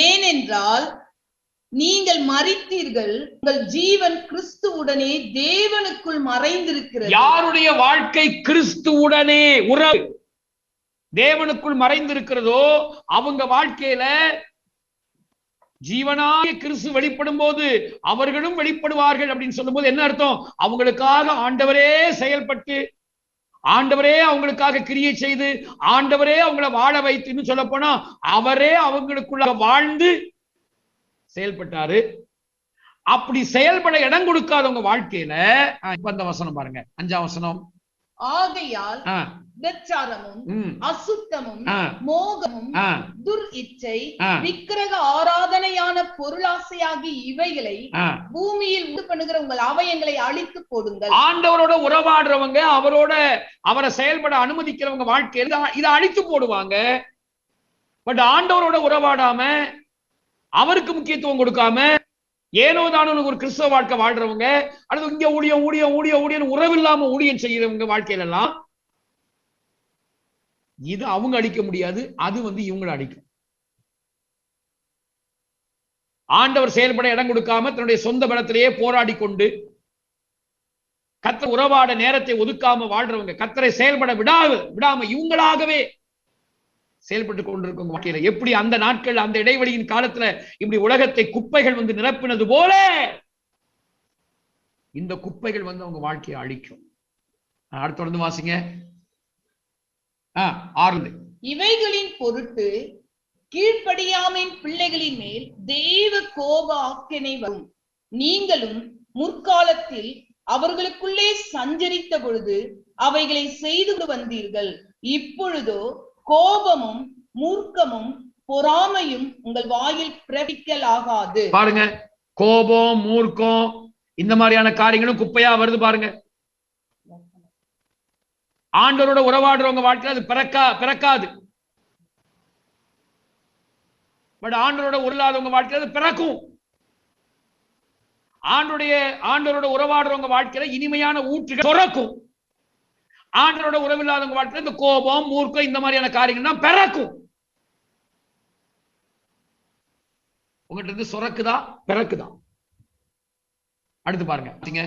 ஏனென்றால் நீங்கள் மரித்தீர்கள், உங்கள் ஜீவன் கிறிஸ்துவுடனே தேவனுக்குள் மறைந்திருக்கிறது. யாருடைய வாழ்க்கை கிறிஸ்துவுடனே உறவு தேவனுக்குள் மறைந்திருக்கிறதோ அவங்க வாழ்க்கையில ஜீவனாகிய கிறிஸ்து வெளிப்படும் போது அவர்களும் வெளிப்படுவார்கள் அப்படின்னு சொல்லும் போது என்ன அர்த்தம்? அவங்களுக்காக ஆண்டவரே செயல்பட்டு, ஆண்டவரே அவங்களுக்காக கிரியை செய்து, ஆண்டவரே அவங்கள வாழ வைத்துன்னு சொல்ல போனா அவரே அவங்களுக்குள்ள வாழ்ந்து செயல்பட்டாரு. அப்படி செயல்பட இடம் கொடுக்காதவங்க வாழ்க்கையில இப்ப அந்த வசனம் பாருங்க, 5ஆம் வசனம். ஆகையால் விபச்சாரமும் அசுத்தமும் மோகமும் துர் இச்சை விக்கிரக ஆராதனையான பொருளாசையாகி இவைகளை பூமியில் உண்டு பண்ணுகிற உங்கள் அவயங்களை அழித்து போடுங்கள். ஆண்டவரோட உறவாடுறவங்க, அவரை செயல்பட அனுமதிக்கிறவங்க வாழ்க்கையில இதை அழித்து போடுவாங்க. பட் ஆண்டவரோட உறவாடாம, அவருக்கு முக்கியத்துவம் கொடுக்காம, ஏனோ தானோ ஒரு கிறிஸ்தவ வாழ்க்கை வாழ்றவங்க, அல்லது இங்க ஊழியம் உறவில்லாம ஊழியம் செய்யறவங்க வாழ்க்கையில எல்லாம் இது அவங்க அடிக்க முடியாது, அது வந்து இவங்களை அடிக்கும். ஆண்டவர் செயல்பட இடம் கொடுக்காம தன்னுடைய சொந்த பலத்திலேயே போராடி கொண்டு கர்த்தர் உறவாட நேரத்தை ஒதுக்காம வாழ்றவங்க, கர்த்தரை செயல்பட விடாம இவங்களாகவே செயல்பட்டு கொண்டிருக்கும் வாழ்க்கையில எப்படி அந்த நாட்கள் அந்த இடைவெளியின் காலத்துல இப்படி உலகத்தை குப்பைகள் வந்து நிரப்பினது போல இந்த குப்பைகள் வந்து அவங்க வாழ்க்கையை அழிக்கும். அடுத்து தொடர்ந்து வாசிங்க. 6. இவைகளின் பொருட்டு கீழ்ப்படியாமையின் பிள்ளைகளின் மேல் தேவ கோப ஆக்கினை வரும். நீங்களும் முற்காலத்தில் அவர்களுக்குள்ளே சஞ்சரித்த பொழுது அவைகளை செய்து வந்தீர்கள். இப்பொழுதோ கோபமும் மூர்க்கமும் பொறாமையும் உங்கள் வாயில் பிறப்பிக்கலாகாது. பாருங்க, கோபம் மூர்க்கம் இந்த மாதிரியான காரியங்களும் குப்பையா வருது பாருங்க. ஆண்டவரோட உறவாடுறவங்க வாழ்க்கையில அது பிறக்காது. பட் ஆண்டவரோட உருளாதவங்க வாழ்க்கையில அது பிறக்கும். ஆண்டவரோட உறவாடுறவங்க வாழ்க்கையில இனிமையான ஊற்றுகள் சுரக்கும். ஆண்டவரோட உறவில்லாதவங்க வாழ்க்கையில இந்த கோபம் மூர்க்கம் இந்த மாதிரியான காரியங்கள் தான் பிறக்கும். உங்ககிட்ட இருந்து சுரக்குதா பிறக்குதா? அடுத்து பாருங்க.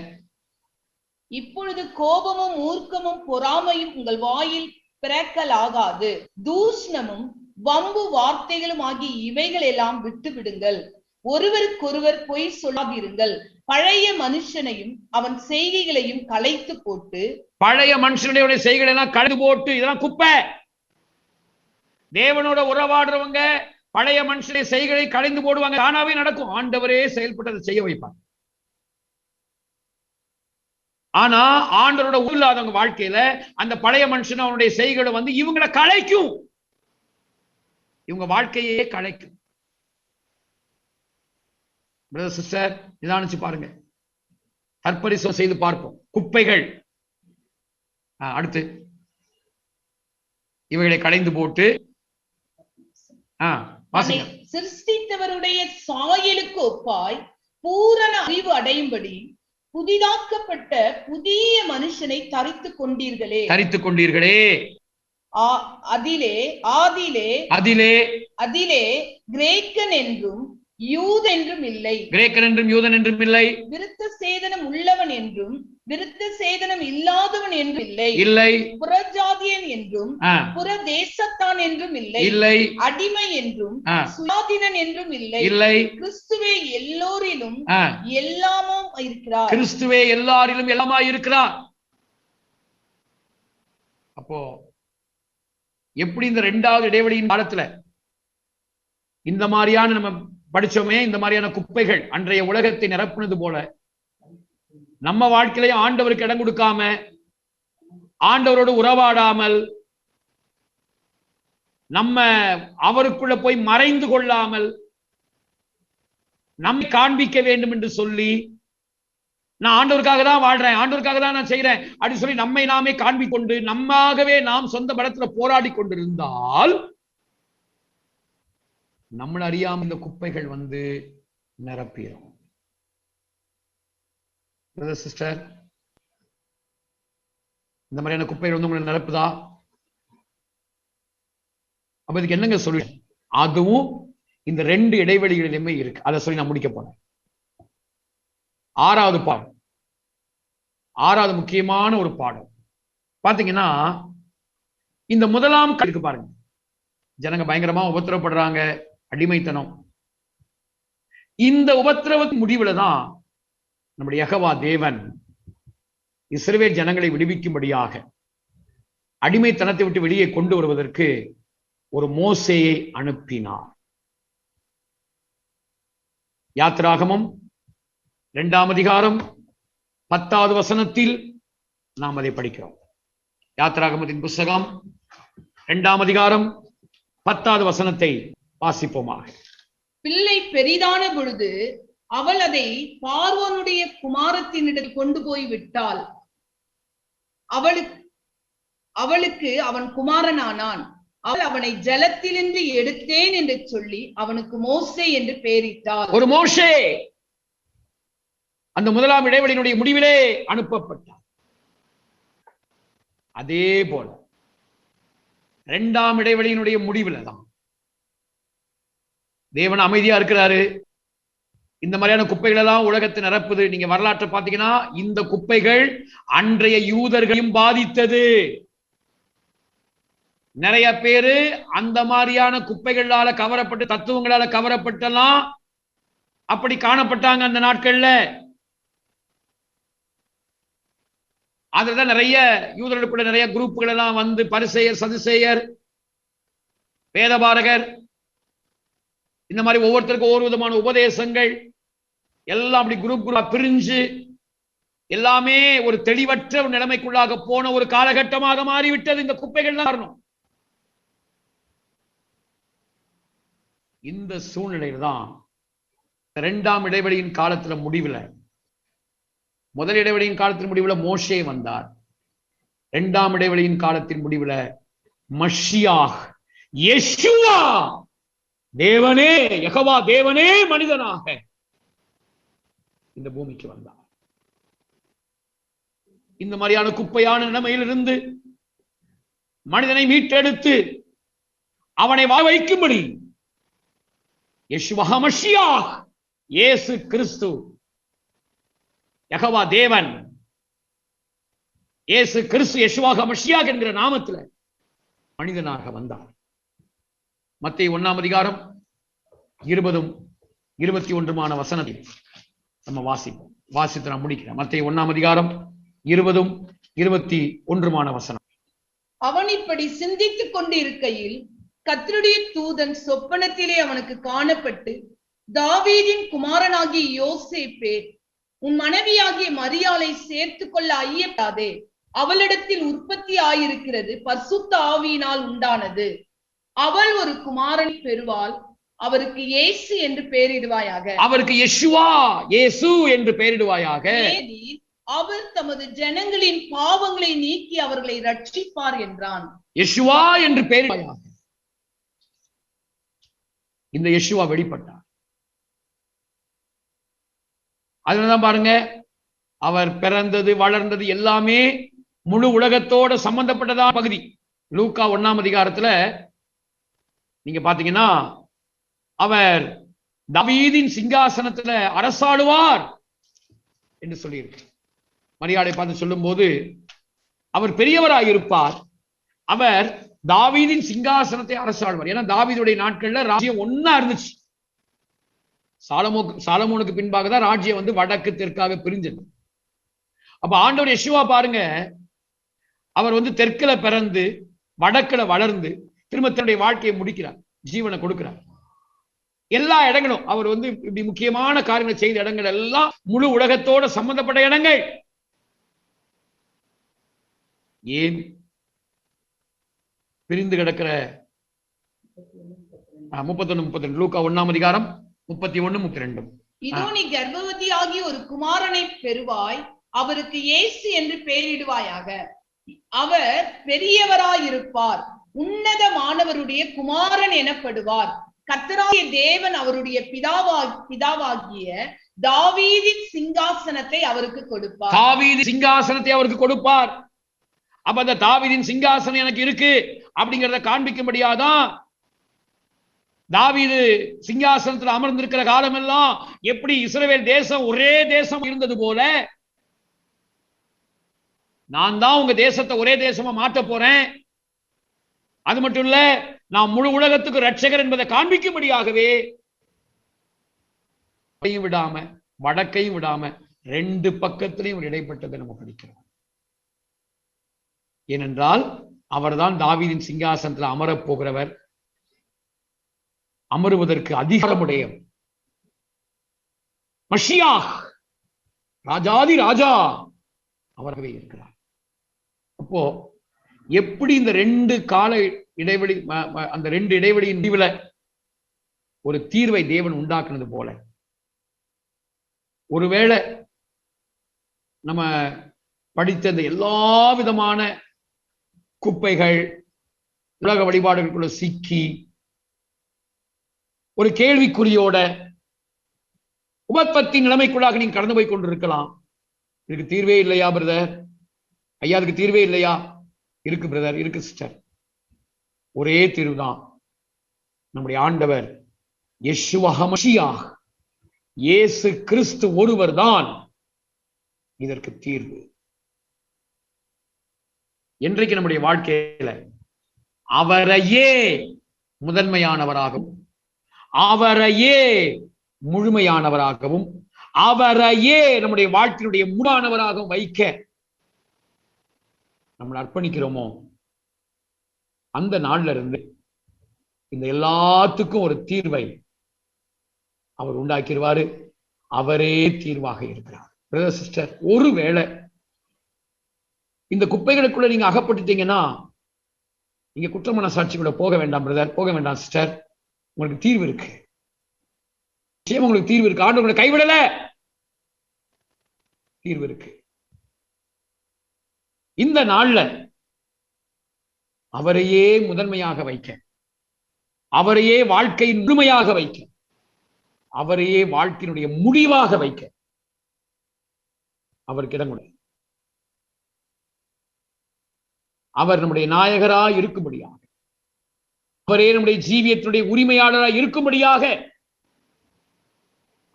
இப்பொழுது கோபமும் மூர்க்கமும் பொறாமையும் உங்கள் வாயில் பிறக்கலாகாது. தூஷணமும் வம்பு வார்த்தைகளும் ஆகிய இவைகள் எல்லாம் விட்டு விடுங்கள். ஒருவருக்கொருவர் பொய் சொல்லாதிருங்கள். பழைய மனுஷனையும் அவன் செய்கைகளையும் களைத்து போட்டு, பழைய மனுஷனுடைய செய்கைகளை எல்லாம் களைத்து போட்டு, இதெல்லாம் குப்பை. தேவனோட உறவாடுறவங்க பழைய மனுஷனுடைய செய்கைகளை களைந்து போடுவாங்க. தானாவே நடக்கும். ஆண்டவரே செயல்பட்டதை செய்ய வைப்பாங்க. ஆனா ஆண்டவரோட இல்லாதவங்க வாழ்க்கையில அந்த பழைய மனுஷன் அவனுடைய செய்கைகளை வந்து இவங்களை களைக்கும். இவங்க வாழ்க்கையே களைக்கும். பிரதர் சிஸ்டர், நிதானிச்சு பாருங்க, தற்பரிசம் செய்து பார்ப்போம். குப்பைகள். அடுத்து இவைகளை களைந்து போட்டு சிருஷ்டித்தவருடைய சாயலுக்கு ஒப்பாய் பூரண அறிவு அடையும்படி புதிதாக்கப்பட்ட புதிய மனுஷனை தரித்துக் கொண்டீர்களே. அதிலே கிரேக்கன் என்றும் யூதன் என்றும் இல்லை, விருத்த சேதனம் உள்ளவன் என்றும் விருத்த சேதனம் இல்லாதவன் என்றும் இல்லை, புறஜாதியன் என்றும் புற தேசத்தான் என்றும் இல்லை, அடிமை என்றும் சுயாதீனன் என்றும் இல்லை, கிறிஸ்துவே எல்லோரிலும் எல்லாமும் இருக்கிறார். அப்போ எப்படி இந்த இரண்டாவது இடைவெளியின் காலத்துல இந்த மாதிரியான நம்ம படிச்சோமே, இந்த மாதிரியான குப்பைகள் அன்றைய உலகத்தை நிரப்புனது போல நம்ம வாழ்க்கையில ஆண்டவருக்கு இடம் கொடுக்காம, ஆண்டவரோடு உறவாடாமல், நம்ம அவருக்குள்ள போய் மறைந்து கொள்ளாமல், நம்மை காண்பிக்க வேண்டும் என்று சொல்லி, நான் ஆண்டவருக்காக தான் வாழ்றேன், ஆண்டவருக்காக தான் நான் செய்யறேன் அப்படின்னு சொல்லி நம்மை நாமே காண்பிக்கொண்டு நம்மாகவே நாம் சொந்த பலத்துல போராடி கொண்டிருந்தால் நம்மள அறியாம இந்த குப்பைகள் வந்து நிரப்பிடும். சிஸ்டர், இந்த மாதிரியான குப்பைகள் வந்து உங்களை நிரப்புதா? அப்ப இதுக்கு என்னங்க சொல்லுங்க? அதுவும் இந்த ரெண்டு இடைவெளிகளிலுமே இருக்கு. அதை சொல்லி நான் முடிக்க போறேன். ஆறாவது பாடம், ஆறாவது முக்கியமான ஒரு பாடம் பாத்தீங்கன்னா, இந்த முதலாம் இருக்கு பாருங்க. ஜனங்க பயங்கரமா உபத்திரவப்படுறாங்க, அடிமைத்தனம். இந்த உபத்திரவத்தின் முடிவுல தான் நம்முடைய யெகோவா தேவன் இஸ்ரவேல் ஜனங்களை விடுவிக்கும்படியாக அடிமைத்தனத்தை விட்டு வெளியே கொண்டு வருவதற்கு ஒரு மோசேயை அனுப்பினார். யாத்திராகமம் 2ஆம் அதிகாரம் 10வது வசனத்தில் நாம் அதை படிக்கிறோம். யாத்திராகமத்தின் புஸ்தகம் 2ஆம் அதிகாரம் 10வது வசனத்தை வாசிப்போமாக. பிள்ளை பெரிதான பொழுது அவள் அதை பார்வோனுடைய குமாரத்தினிடம் கொண்டு போய் விட்டாள். அவளுக்கு அவன் குமாரனானான். அவள் அவனை ஜலத்திலிருந்து எடுத்தேன் என்று சொல்லி அவனுக்கு மோசே என்று பெயரிட்டாள். ஒரு மோசே அந்த முதலாம் இடைவெளியினுடைய முடிவிலே அனுப்பப்பட்டார். அதே போல 2ஆம் இடைவெளியினுடைய முடிவுல தான் தேவன் அமைதியா இருக்கிறாரு. இந்த மாதிரியான குப்பைகள் எல்லாம் உலகத்தை நிரப்புது. நீங்க வரலாற்றை பாத்தீங்கன்னா இந்த குப்பைகள் அன்றைய யூதர்களையும் பாதித்தது. நிறைய பேரு அந்த மாதிரியான குப்பைகளால கவரப்பட்டு, தத்துவங்களால கவரப்பட்டெல்லாம் அப்படி காணப்பட்டாங்க அந்த நாட்கள்ல. அதுலதான் நிறைய யூதர்களுக்குள்ள நிறைய குரூப்புகள் எல்லாம் வந்து பரிசேயர், சதுசேயர், வேதபாரகர், இந்த மாதிரி ஒவ்வொருத்தருக்கும் ஒவ்வொரு விதமான உபதேசங்கள் எல்லாம் அப்படி குரூப்பா பிரிஞ்சு எல்லாமே ஒரு தெளிவற்ற ஒரு நிலைமைக்குள்ளாக போன ஒரு காலகட்டமாக மாறிவிட்டது. இந்த குப்பைகள் தான் காரணம். இந்த சூழ்நிலையில் தான் 2ஆம் இடைவெளியின் காலத்துல முடிவுல, முதல் இடைவெளியின் காலத்தின் முடிவுல மோசே வந்தார். 2ஆம் இடைவெளியின் காலத்தின் முடிவுல மஷியாஹ், யெஷுவா, தேவனே, யெகோவா தேவனே மனிதனாக இந்த பூமிக்கு வந்தார். இந்த மாதிரியான குப்பையான நிலைமையிலிருந்து மனிதனை மீட்டெடுத்து அவனை வாழ வைக்கும்படி யெஷுவா மஷியாஹ், இயேசு கிறிஸ்து, யெகோவா தேவன், இயேசு கிறிஸ்து யெஷுவா மஷியாஹ் என்கிற நாமத்துல மனிதனாக வந்தார். மத்தேயு 1ஆம் அதிகாரம் 20 21 வசனத்தை நம்ம வாசித்து நான் முடிக்கிறேன். மத்தேயு 1 அதிகாரம் 20, 21 வசனம். அவன் இப்படி சிந்தித்துக் கொண்டு இருக்கையில் கர்த்தருடைய தூதன் சொப்பனத்திலே அவனுக்கு காணப்பட்டு, தாவீதின் குமாரனாகிய யோசேப்பே, உன் மனைவியாகிய மரியாளை சேர்த்துக் கொள்ள ஐயப்படாதே, அவளிடத்தில் உற்பத்தி ஆயிருக்கிறது பரிசுத்த ஆவியினால் உண்டானது. அவள் ஒரு குமாரனை பெறுவாள், அவருக்கு இயேசு என்று பெயரிடுவாயாக. அவருக்கு யெஷுவா, இயேசு என்று பெயரிடுவாயாக. அவர் தமது ஜனங்களின் பாவங்களை நீக்கி அவர்களை ரட்சிப்பார் என்றான். யெஷுவா என்று பெயரிடுவாயாக. இந்த யெஷுவா வெளிப்பட்டார். அதனாலதான் பாருங்க, அவர் பிறந்தது வளர்ந்தது எல்லாமே முழு உலகத்தோட சம்பந்தப்பட்டதா பகுதி. லூக்கா 1 அதிகாரத்துல நீங்க பாத்தீங்கன்னா, அவர் தாவீதின் சிங்காசனத்துல அரசாளுவார் என்று சொல்லியிருக்கு. மரியாதை பார்த்து சொல்லும் போது, அவர் பெரியவராய் இருப்பார், அவர் தாவீதின் சிங்காசனத்தை அரசாளுவார். ஏன்னா தாவீதுடைய நாட்கள்ல ராஜ்யம் ஒன்னா இருந்துச்சு. சாலமோனுக்கு பின்பாக தான் ராஜ்யம் வடக்கு தெற்காக பிரிஞ்சது. அப்ப ஆண்டவர் யெஷுவா பாருங்க, அவர் தெற்குல பிறந்து வடக்குல வளர்ந்து திரும்ப தன்னுடைய வாழ்க்கையை முடிக்கிறார், ஜீவனை கொடுக்கிறார். எல்லா இடங்களும் அவர் இப்படி முக்கியமான காரியங்களை செய்த இடங்கள் எல்லாம் முழு உலகத்தோட சம்பந்தப்பட்ட இடங்கள். ஏன் பிரிந்து கிடக்கிற 31, 32 லூக்கா 1 அதிகாரம் 31, 32. இதோ நீ கர்ப்பவதியாகி ஒரு குமாரனை பெறுவாய், அவருக்கு இயேசு என்று பெயரிடுவாயாக. அவர் பெரியவராயிருப்பார், உன்னதமானவருடைய குமாரன் எனப்படுவார். கர்த்தராகிய தேவன் அவருடைய பிதாவாகிய தாவீதின் சிங்காசனத்தை அவருக்கு கொடுப்பார். தாவீதின் சிங்காசனத்தை அவருக்கு கொடுப்பார். அப்ப அந்த தாவீதின் சிங்காசனம் எனக்கு இருக்கு அப்படிங்கிறத காண்பிக்கும்படியாதான் தாவீது சிங்காசனத்தில் அமர்ந்திருக்கிற காலம் எல்லாம் எப்படி இஸ்ரவேல் தேசம் ஒரே தேசம் இருந்தது போல, நான் தான் உங்க தேசத்தை ஒரே தேசமா மாற்ற போறேன், அது மட்டும் இல்ல நான் முழு உலகத்துக்கு ரட்சகர் என்பதை காண்பிக்கும்படியாகவே விடாம வடக்கையும் விடாம 2 பக்கத்திலையும் இடைப்பட்டதை நம்ம படிக்கிறோம். ஏனென்றால் அவர்தான் தாவீதின் சிங்காசனத்தில் அமரப் போகிறவர், அமருவதற்கு அதிகாரமுடையவர், மஷியாஹ், ராஜாதி ராஜா அவராகவே இருக்கிறார். அப்போ எப்படி இந்த 2 கால இடைவெளி, அந்த 2 இடைவெளியின் முடிவுல ஒரு தீர்வை தேவன் உண்டாக்குனது போல, ஒருவேளை நம்ம படித்த இந்த எல்லா விதமான குப்பைகள் உலக வழிபாடுகளுக்குள்ள சிக்கி ஒரு கேள்விக்குறியோட உபத்பத்தி நிலைமைக்குள்ளாக நீங்க கடந்து போய் கொண்டிருக்கலாம். இதுக்கு தீர்வே இல்லையா பிரதர்? ஐயா அதுக்கு தீர்வே இல்லையா? இருக்கு பிரதர், இருக்கு சிஸ்டர். ஒரே தீர்வுதான், நம்முடைய ஆண்டவர் யெஷுவா மஷியாஹ், இயேசு கிறிஸ்து ஒருவர் தான் இதற்கு தீர்வு. இன்றைக்கு நம்முடைய வாழ்க்கையில அவரையே முதன்மையானவராகவும், அவரையே முழுமையானவராகவும், அவரையே நம்முடைய வாழ்க்கையினுடைய முழானவராகவும் வைக்க நம்மளை அர்ப்பணிக்கிறோமோ, அந்த நாள்ல இருந்து இந்த எல்லாத்துக்கும் ஒரு தீர்வை அவர் உண்டாக்கிடுவாரு. அவரே தீர்வாக இருக்கிறார். பிரதர் சிஸ்டர், ஒருவேளை இந்த குப்பைகளுக்குள்ள நீங்க அகப்பட்டுட்டீங்கன்னா நீங்க குற்ற மனசாட்சிக்குள்ள போக வேண்டாம் பிரதர், போக வேண்டாம் சிஸ்டர். உங்களுக்கு தீர்வு இருக்கு, நிச்சயம் உங்களுக்கு தீர்வு இருக்கு. ஆண்டவர் உங்களை கைவிடல, தீர்வு இருக்கு. இந்த நாள்ல அவரையே முதன்மையாக வைக்க, அவரையே வாழ்க்கையின் முழுமையாக வைக்க, அவரையே வாழ்க்கையினுடைய முடிவாக வைக்க அவருக்கு இடம் கொடு. அவர் நம்முடைய நாயகராய் இருக்கும்படியாக, அவரே நம்முடைய ஜீவியத்தினுடைய உரிமையாளராய் இருக்கும்படியாக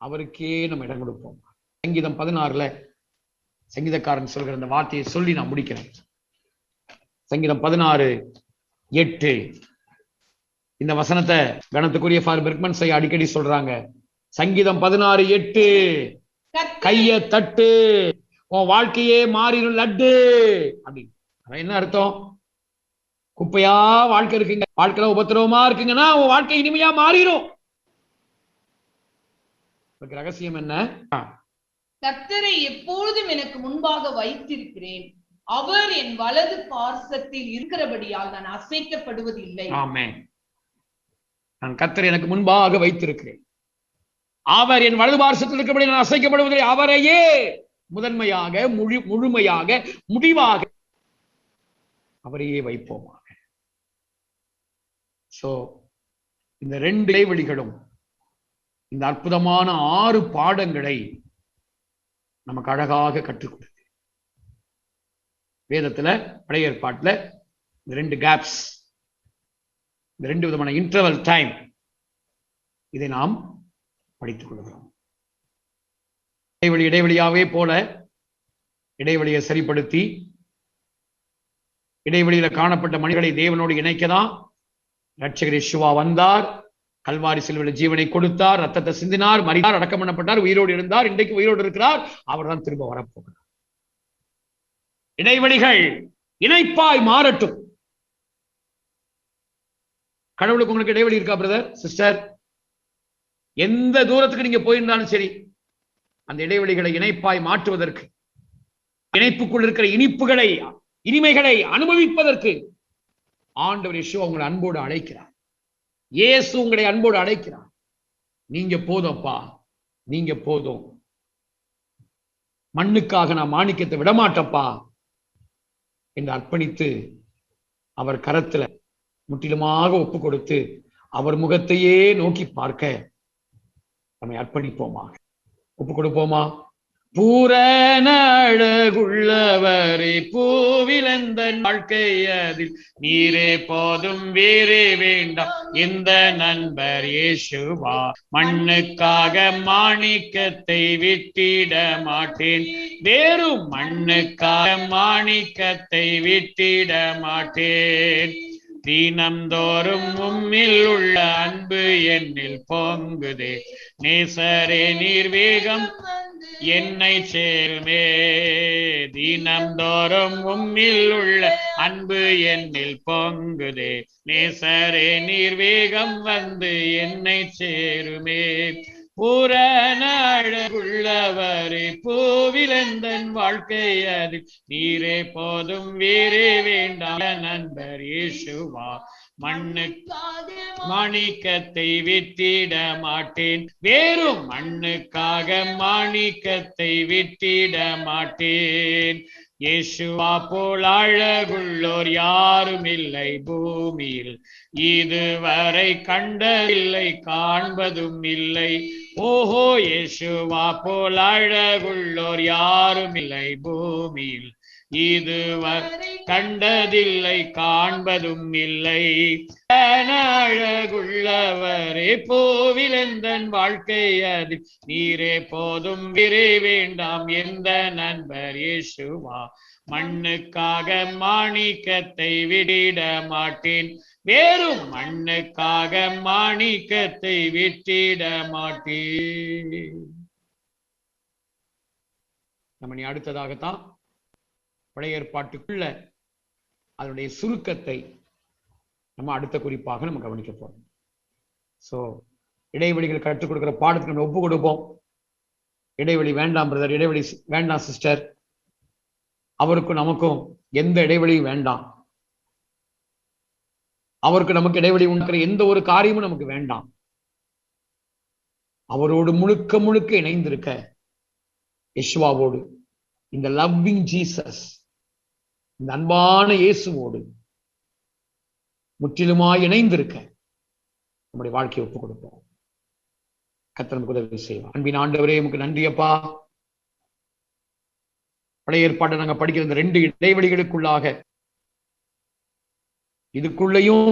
அவருக்கே நம்ம இடம் கொடுப்போம். சங்கீதம் 16 சங்கீதக்காரன் சொல்கிற அந்த வார்த்தையை சொல்லி நான் முடிக்கிறேன். சங்கீதம் 16:8 இந்த வசனத்தை கணத்துக்குரிய ஃபார் பெர்க்மன்ஸை அடிக்கடி சொல்றாங்க. சங்கீதம் 16:8 கைய தட்டு, உன் வாழ்க்கையே மாறிடும் லட்டு அப்படின்னு. என்ன அர்த்தம்? குப்பையா வாழ்க்கை இருக்குங்க, வாழ்க்கையில உபத்திரவமா இருக்குங்கன்னா உன் வாழ்க்கை இனிமையா மாறிடும். ரகசியம் என்ன? கர்த்தரை எப்பொழுதும் எனக்கு முன்பாக வைத்திருக்கிறேன், அவர் என் வலது பார்சத்தில் இருக்கிறபடியால் நான் அசைக்கப்படுவதில்லை. ஆமென். நான் கர்த்தரை எனக்கு முன்பாக வைத்திருக்கிறேன், அவர் என் வலது பார்சத்தில் இருக்கிறபடி நான் அசைக்கப்படுவதில்லை. அவரையே முதன்மையாக, முழுமையாக, முடிவாக அவரையே வைப்போமாக. சோ இந்த 2 இடைவெளிகளும் இந்த அற்புதமான 6 பாடங்களை நமக்கு அழகாக கற்றுக் கொடுத்து வேதத்துல, பழைய ஏற்பாட்டுல இந்த 2 கேப்ஸ், இந்த 2 விதமான இன்டர்வல் டைம், இதை நாம் படித்துக் கொள்கிறோம். இடைவெளியாவே போல இடைவெளியை சரிப்படுத்தி இடைவெளியில காணப்பட்ட மனிதர்களை தேவனோடு இணைக்கதான் ரட்சகர் இயேசுவா வந்தார். கல்வாரி சிலுவையில் ஜீவனை கொடுத்தார், ரத்தத்தை சிந்தினார், மரித்தார், அடக்கம் பண்ணப்பட்டார், உயிரோடு இருந்தார், இன்றைக்கு உயிரோடு இருக்கிறார். அவர் தான் திரும்ப வரப்போகிறார். இடைவெளிகள் இணைப்பாய் மாறட்டும். கடவுளுக்கு உங்களுக்கு இடைவெளி இருக்கா பிரதர், சிஸ்டர்? எந்த தூரத்துக்கு நீங்க போயிருந்தாலும் சரி, அந்த இடைவெளிகளை இணைப்பாய் மாற்றுவதற்கு, இணைப்புக்குள் இருக்கிற இனிப்புகளை, இனிமைகளை அனுபவிப்பதற்கு ஆண்டவர் இயேசு உங்களை அன்போடு அழைக்கிறார். இயேசு உங்களை அன்போடு அழைக்கிறார். நீங்க போதும்ப்பா, நீங்க போதும், மண்ணுக்காக நான் மாணிக்கத்தை விடமாட்டப்பா என்று அர்ப்பணித்து அவர் கரத்துல முற்றிலுமாக ஒப்பு கொடுத்து அவர் முகத்தையே நோக்கி பார்க்க நம்மை அர்ப்பணிப்போமா, ஒப்பு கொடுப்போமா? பூரண அழகுள்ளவரே, பூவிலந்த வாழ்க்கை அதில் நீரே போதும், வேறே வேண்டாம் இந்த நண்பர் இயேசுவா. மண்ணுக்காக மாணிக்கத்தை விட்டிட மாட்டேன், வேறும் மண்ணுக்காக மாணிக்கத்தை விட்டிட மாட்டேன். தீனம்தோறும் உம்மில் உள்ள அன்பு என்னில் பொங்குதே, நேசரே நீர் வேகம் என்னை சேருமே. தீனம்தோறும் உம்மில் உள்ள அன்பு என்னில் பொங்குதே, நேசரே நீர் வேகம் வந்து என்னை சேருமே. பூரண அழகுள்ளவரே, பூவிலந்தன் வாழ்க்கை அதில் நீரே போதும், வேறே வேண்டாம் நண்பர் இயேசுவா. மண்ணுக்காக மாணிக்கத்தை விட்டிட மாட்டேன், வேறும் மண்ணுக்காக மாணிக்கத்தை விட்டிட மாட்டேன். இயேசுவா போல் அழகுள்ளோர் யாரும் இல்லை பூமியில், இதுவரை கண்டதில்லை, காண்பதும் இல்லை. ஓஹோ, இயேசுவா போல் அழகுள்ளோர் யாரும் இல்லை பூமியில், இதுவரை கண்டதில்லை, காண்பதும் இல்லை. அழகுள்ளவரே, பூவிலந்தன் வாழ்க்கை அதில் நீரே போதும், வேறே வேண்டாம் எந்த நண்பர் இயேசுவா. மண்ணுக்காக மாணிக்கத்தை விட்டிட மாட்டேன், வேறும் மண்ணுக்காக மாணிக்கத்தை விட்டிட மாட்டேன். நம்ம நீ அடுத்ததாகத்தான் பழைய ஏற்பாட்டுக்குள்ள அதனுடைய சுருக்கத்தை நம்ம அடுத்த குறிப்பாக நம்ம கவனிக்க போறோம். சோ இடைவெளிகள் கற்றுக் கொடுக்கிற பாடத்துக்கு நம்ம ஒப்பு கொடுப்போம். இடைவெளி வேண்டாம் பிரதர், இடைவெளி வேண்டாம் சிஸ்டர், அவருக்கும் நமக்கும் எந்த இடைவெளியும் வேண்டாம், அவருக்கு நமக்கு இடைவெளி உண்டாக்குற எந்த ஒரு காரியமும் நமக்கு வேண்டாம். அவரோடு முழுக்க முழுக்க இணைந்திருக்க, யெசுவாவோடு, இந்த லவ்விங் ஜீசஸ், இந்த அன்பான இயேசுவோடு முற்றிலுமாய் இணைந்திருக்க நம்முடைய வாழ்க்கையை ஒப்புக் கொடுப்போம். கர்த்தர் நமக்கு உதவி செய்வார். அன்பின் ஆண்டவரே, நமக்கு நன்றி அப்பா. பழைய ஏற்பாட்டை நாங்க படிக்கிற இந்த 2 இடைவெளிகளுக்குள்ளாக, இதுக்குள்ளேயும்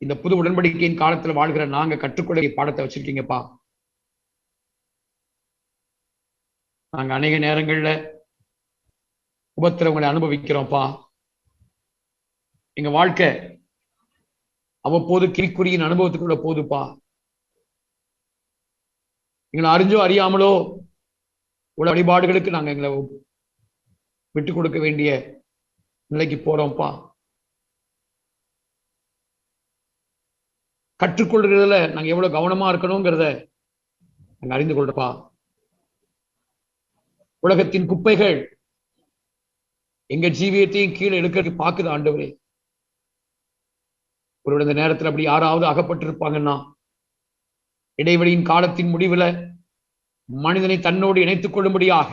இந்த புது உடன்படிக்கையின் காலத்துல வாழ்கிற நாங்க கற்றுக்கொள்ள பாடத்தை வச்சிருக்கீங்கப்பா. நாங்க அநேக நேரங்கள்ல உபத்திரவங்களை அனுபவிக்கிறோம்ப்பா. எங்க வாழ்க்கை அவ்வப்போது கிரிக்குறியின் அனுபவத்துக்குள்ள போதுப்பா. எங்களை அறிஞ்சோ அறியாமலோ உள்ள வழிபாடுகளுக்கு நாங்க எங்களை விட்டு கொடுக்க வேண்டிய நிலைக்கு போறோம்ப்பா. கற்றுக்கொள்றதுல நாங்க எவ்வளவு கவனமா இருக்கணுங்கிறத நாங்க அறிந்து கொள்றப்பா. உலகத்தின் குப்பைகள் எங்க ஜீவியத்தையும் கீழே எடுக்கிறதுக்கு பாக்குது ஆண்டவரே. ஒரு இந்த நேரத்தில் அப்படி யாராவது அகப்பட்டிருப்பாங்கன்னா, இடைவெளியின் காலத்தின் முடிவுல மனிதனை தன்னோடு இணைத்துக் கொள்ளும்படியாக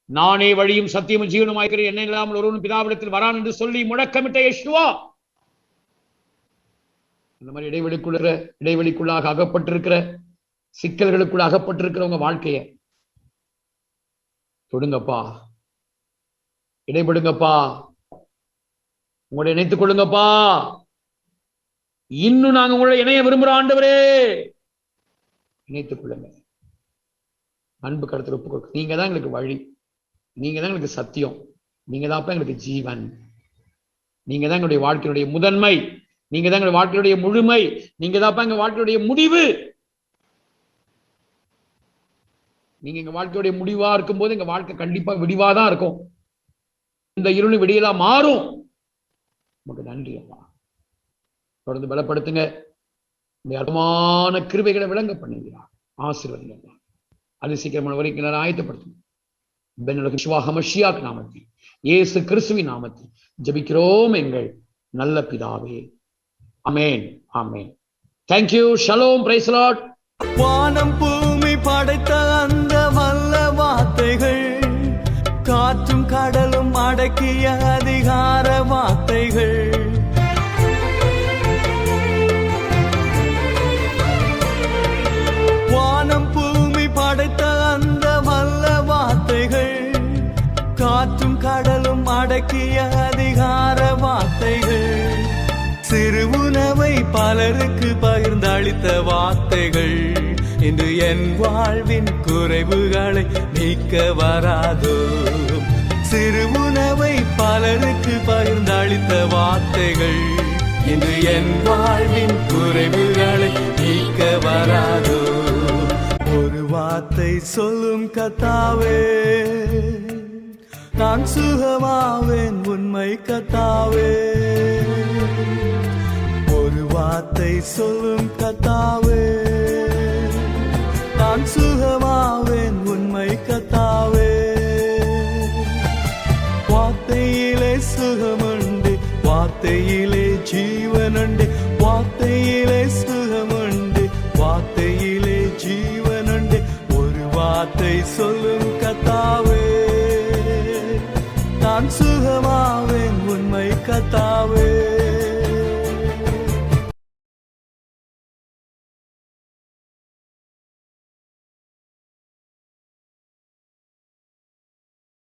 நானே வழியும் சத்தியமும் ஜீவனுமாயிருக்கிறேன், என்ன இல்லாமல் ஒருவன் பிதாவிடத்தில் வரான் என்று சொல்லி முழக்கமிட்ட யேசுவா, இந்த மாதிரி இடைவெளிக்குள்ளாக அகப்பட்டிருக்கிற சிக்கல்களுக்குள்ள அகப்பட்டிருக்கிறவங்க வாழ்க்கைய தொடுங்கப்பா, இடைபடுங்கப்பா, உங்களை இணைத்துக் கொள்ளுங்கப்பா. இன்னும் நாங்க உங்களை இணைய விரும்புறோம் ஆண்டவரே, இணைத்துக் கொள்ளுங்க. அன்பு கருத்துல ஒப்பு கொடுக்க நீங்க தான் எங்களுக்கு வழி, நீங்க தான் எங்களுக்கு சத்தியம், நீங்க தான் எங்களுக்கு ஜீவன், நீங்க தான் எங்களுடைய வாழ்க்கையுடைய முதன்மை, நீங்க தான் எங்களுடைய வாழ்க்கையுடைய முழுமை, நீங்க தான் எங்க வாழ்க்கையுடைய முடிவு. நீங்க எங்க வாழ்க்கையுடைய முடிவா இருக்கும் போது எங்க வாழ்க்கை கண்டிப்பா விடிவாதான் இருக்கும். இந்த இருள் விடியலாம் மாறும். நமக்கு நன்றி அப்பா. தொடர்ந்து பலப்படுத்துங்க. இந்த அற்புதமான கிருபைகளை விளங்க பண்ணுகிறார். ஆசீர்வதிங்க. அது சீக்கிரமான வரைக்கும் ஆயத்தப்படுத்துங்க. நாமத்தில் இயேசு கிறிஸ்துவின் நாமத்தில் ஜெபிக்கிறோம் எங்கள் நல்ல பிதாவே. ஆமென், ஆமென். Thank you. Shalom. Praise the Lord. வானம் பூமி படைத்த அந்த வல்ல வார்த்தைகள், காற்றும் கடலும் அடக்கிய அதிகார வார்த்தைகள், வானம் பூமி படைத்த அந்த வல்ல வார்த்தைகள், காற்றும் கடலும் அடக்கிய அதிகார வார்த்தைகள், சிறு உணவை பலருக்கு பகிர்ந்தளித்த வார்த்தைகள், இன்று என் வாழ்வின் குறைவுகளை நீக்க வராதோ. சிறு உணவை பலருக்கு பகிர்ந்தளித்த வார்த்தைகள், இன்று என் வாழ்வின் குறைவுகளை நீக்க வராதோ. ஒரு வார்த்தை சொல்லும் கர்த்தாவே, நான் சுகமாவேன் உண்மை கர்த்தாவே. ஒரு வார்த்தை சொல்லும் கர்த்தாவே, நான் சுகமாவேன் உண்மை கர்த்தாவே. வார்த்தையிலே சுகமுண்டு, வார்த்தையிலே ஜீவனுண்டு, வார்த்தையிலே சுகமுண்டு, வார்த்தையிலே ஜீவனுண்டு. ஒரு வார்த்தை சொல்லும் கர்த்தாவே, நான் சுகமாவேன் உண்மை கர்த்தாவே.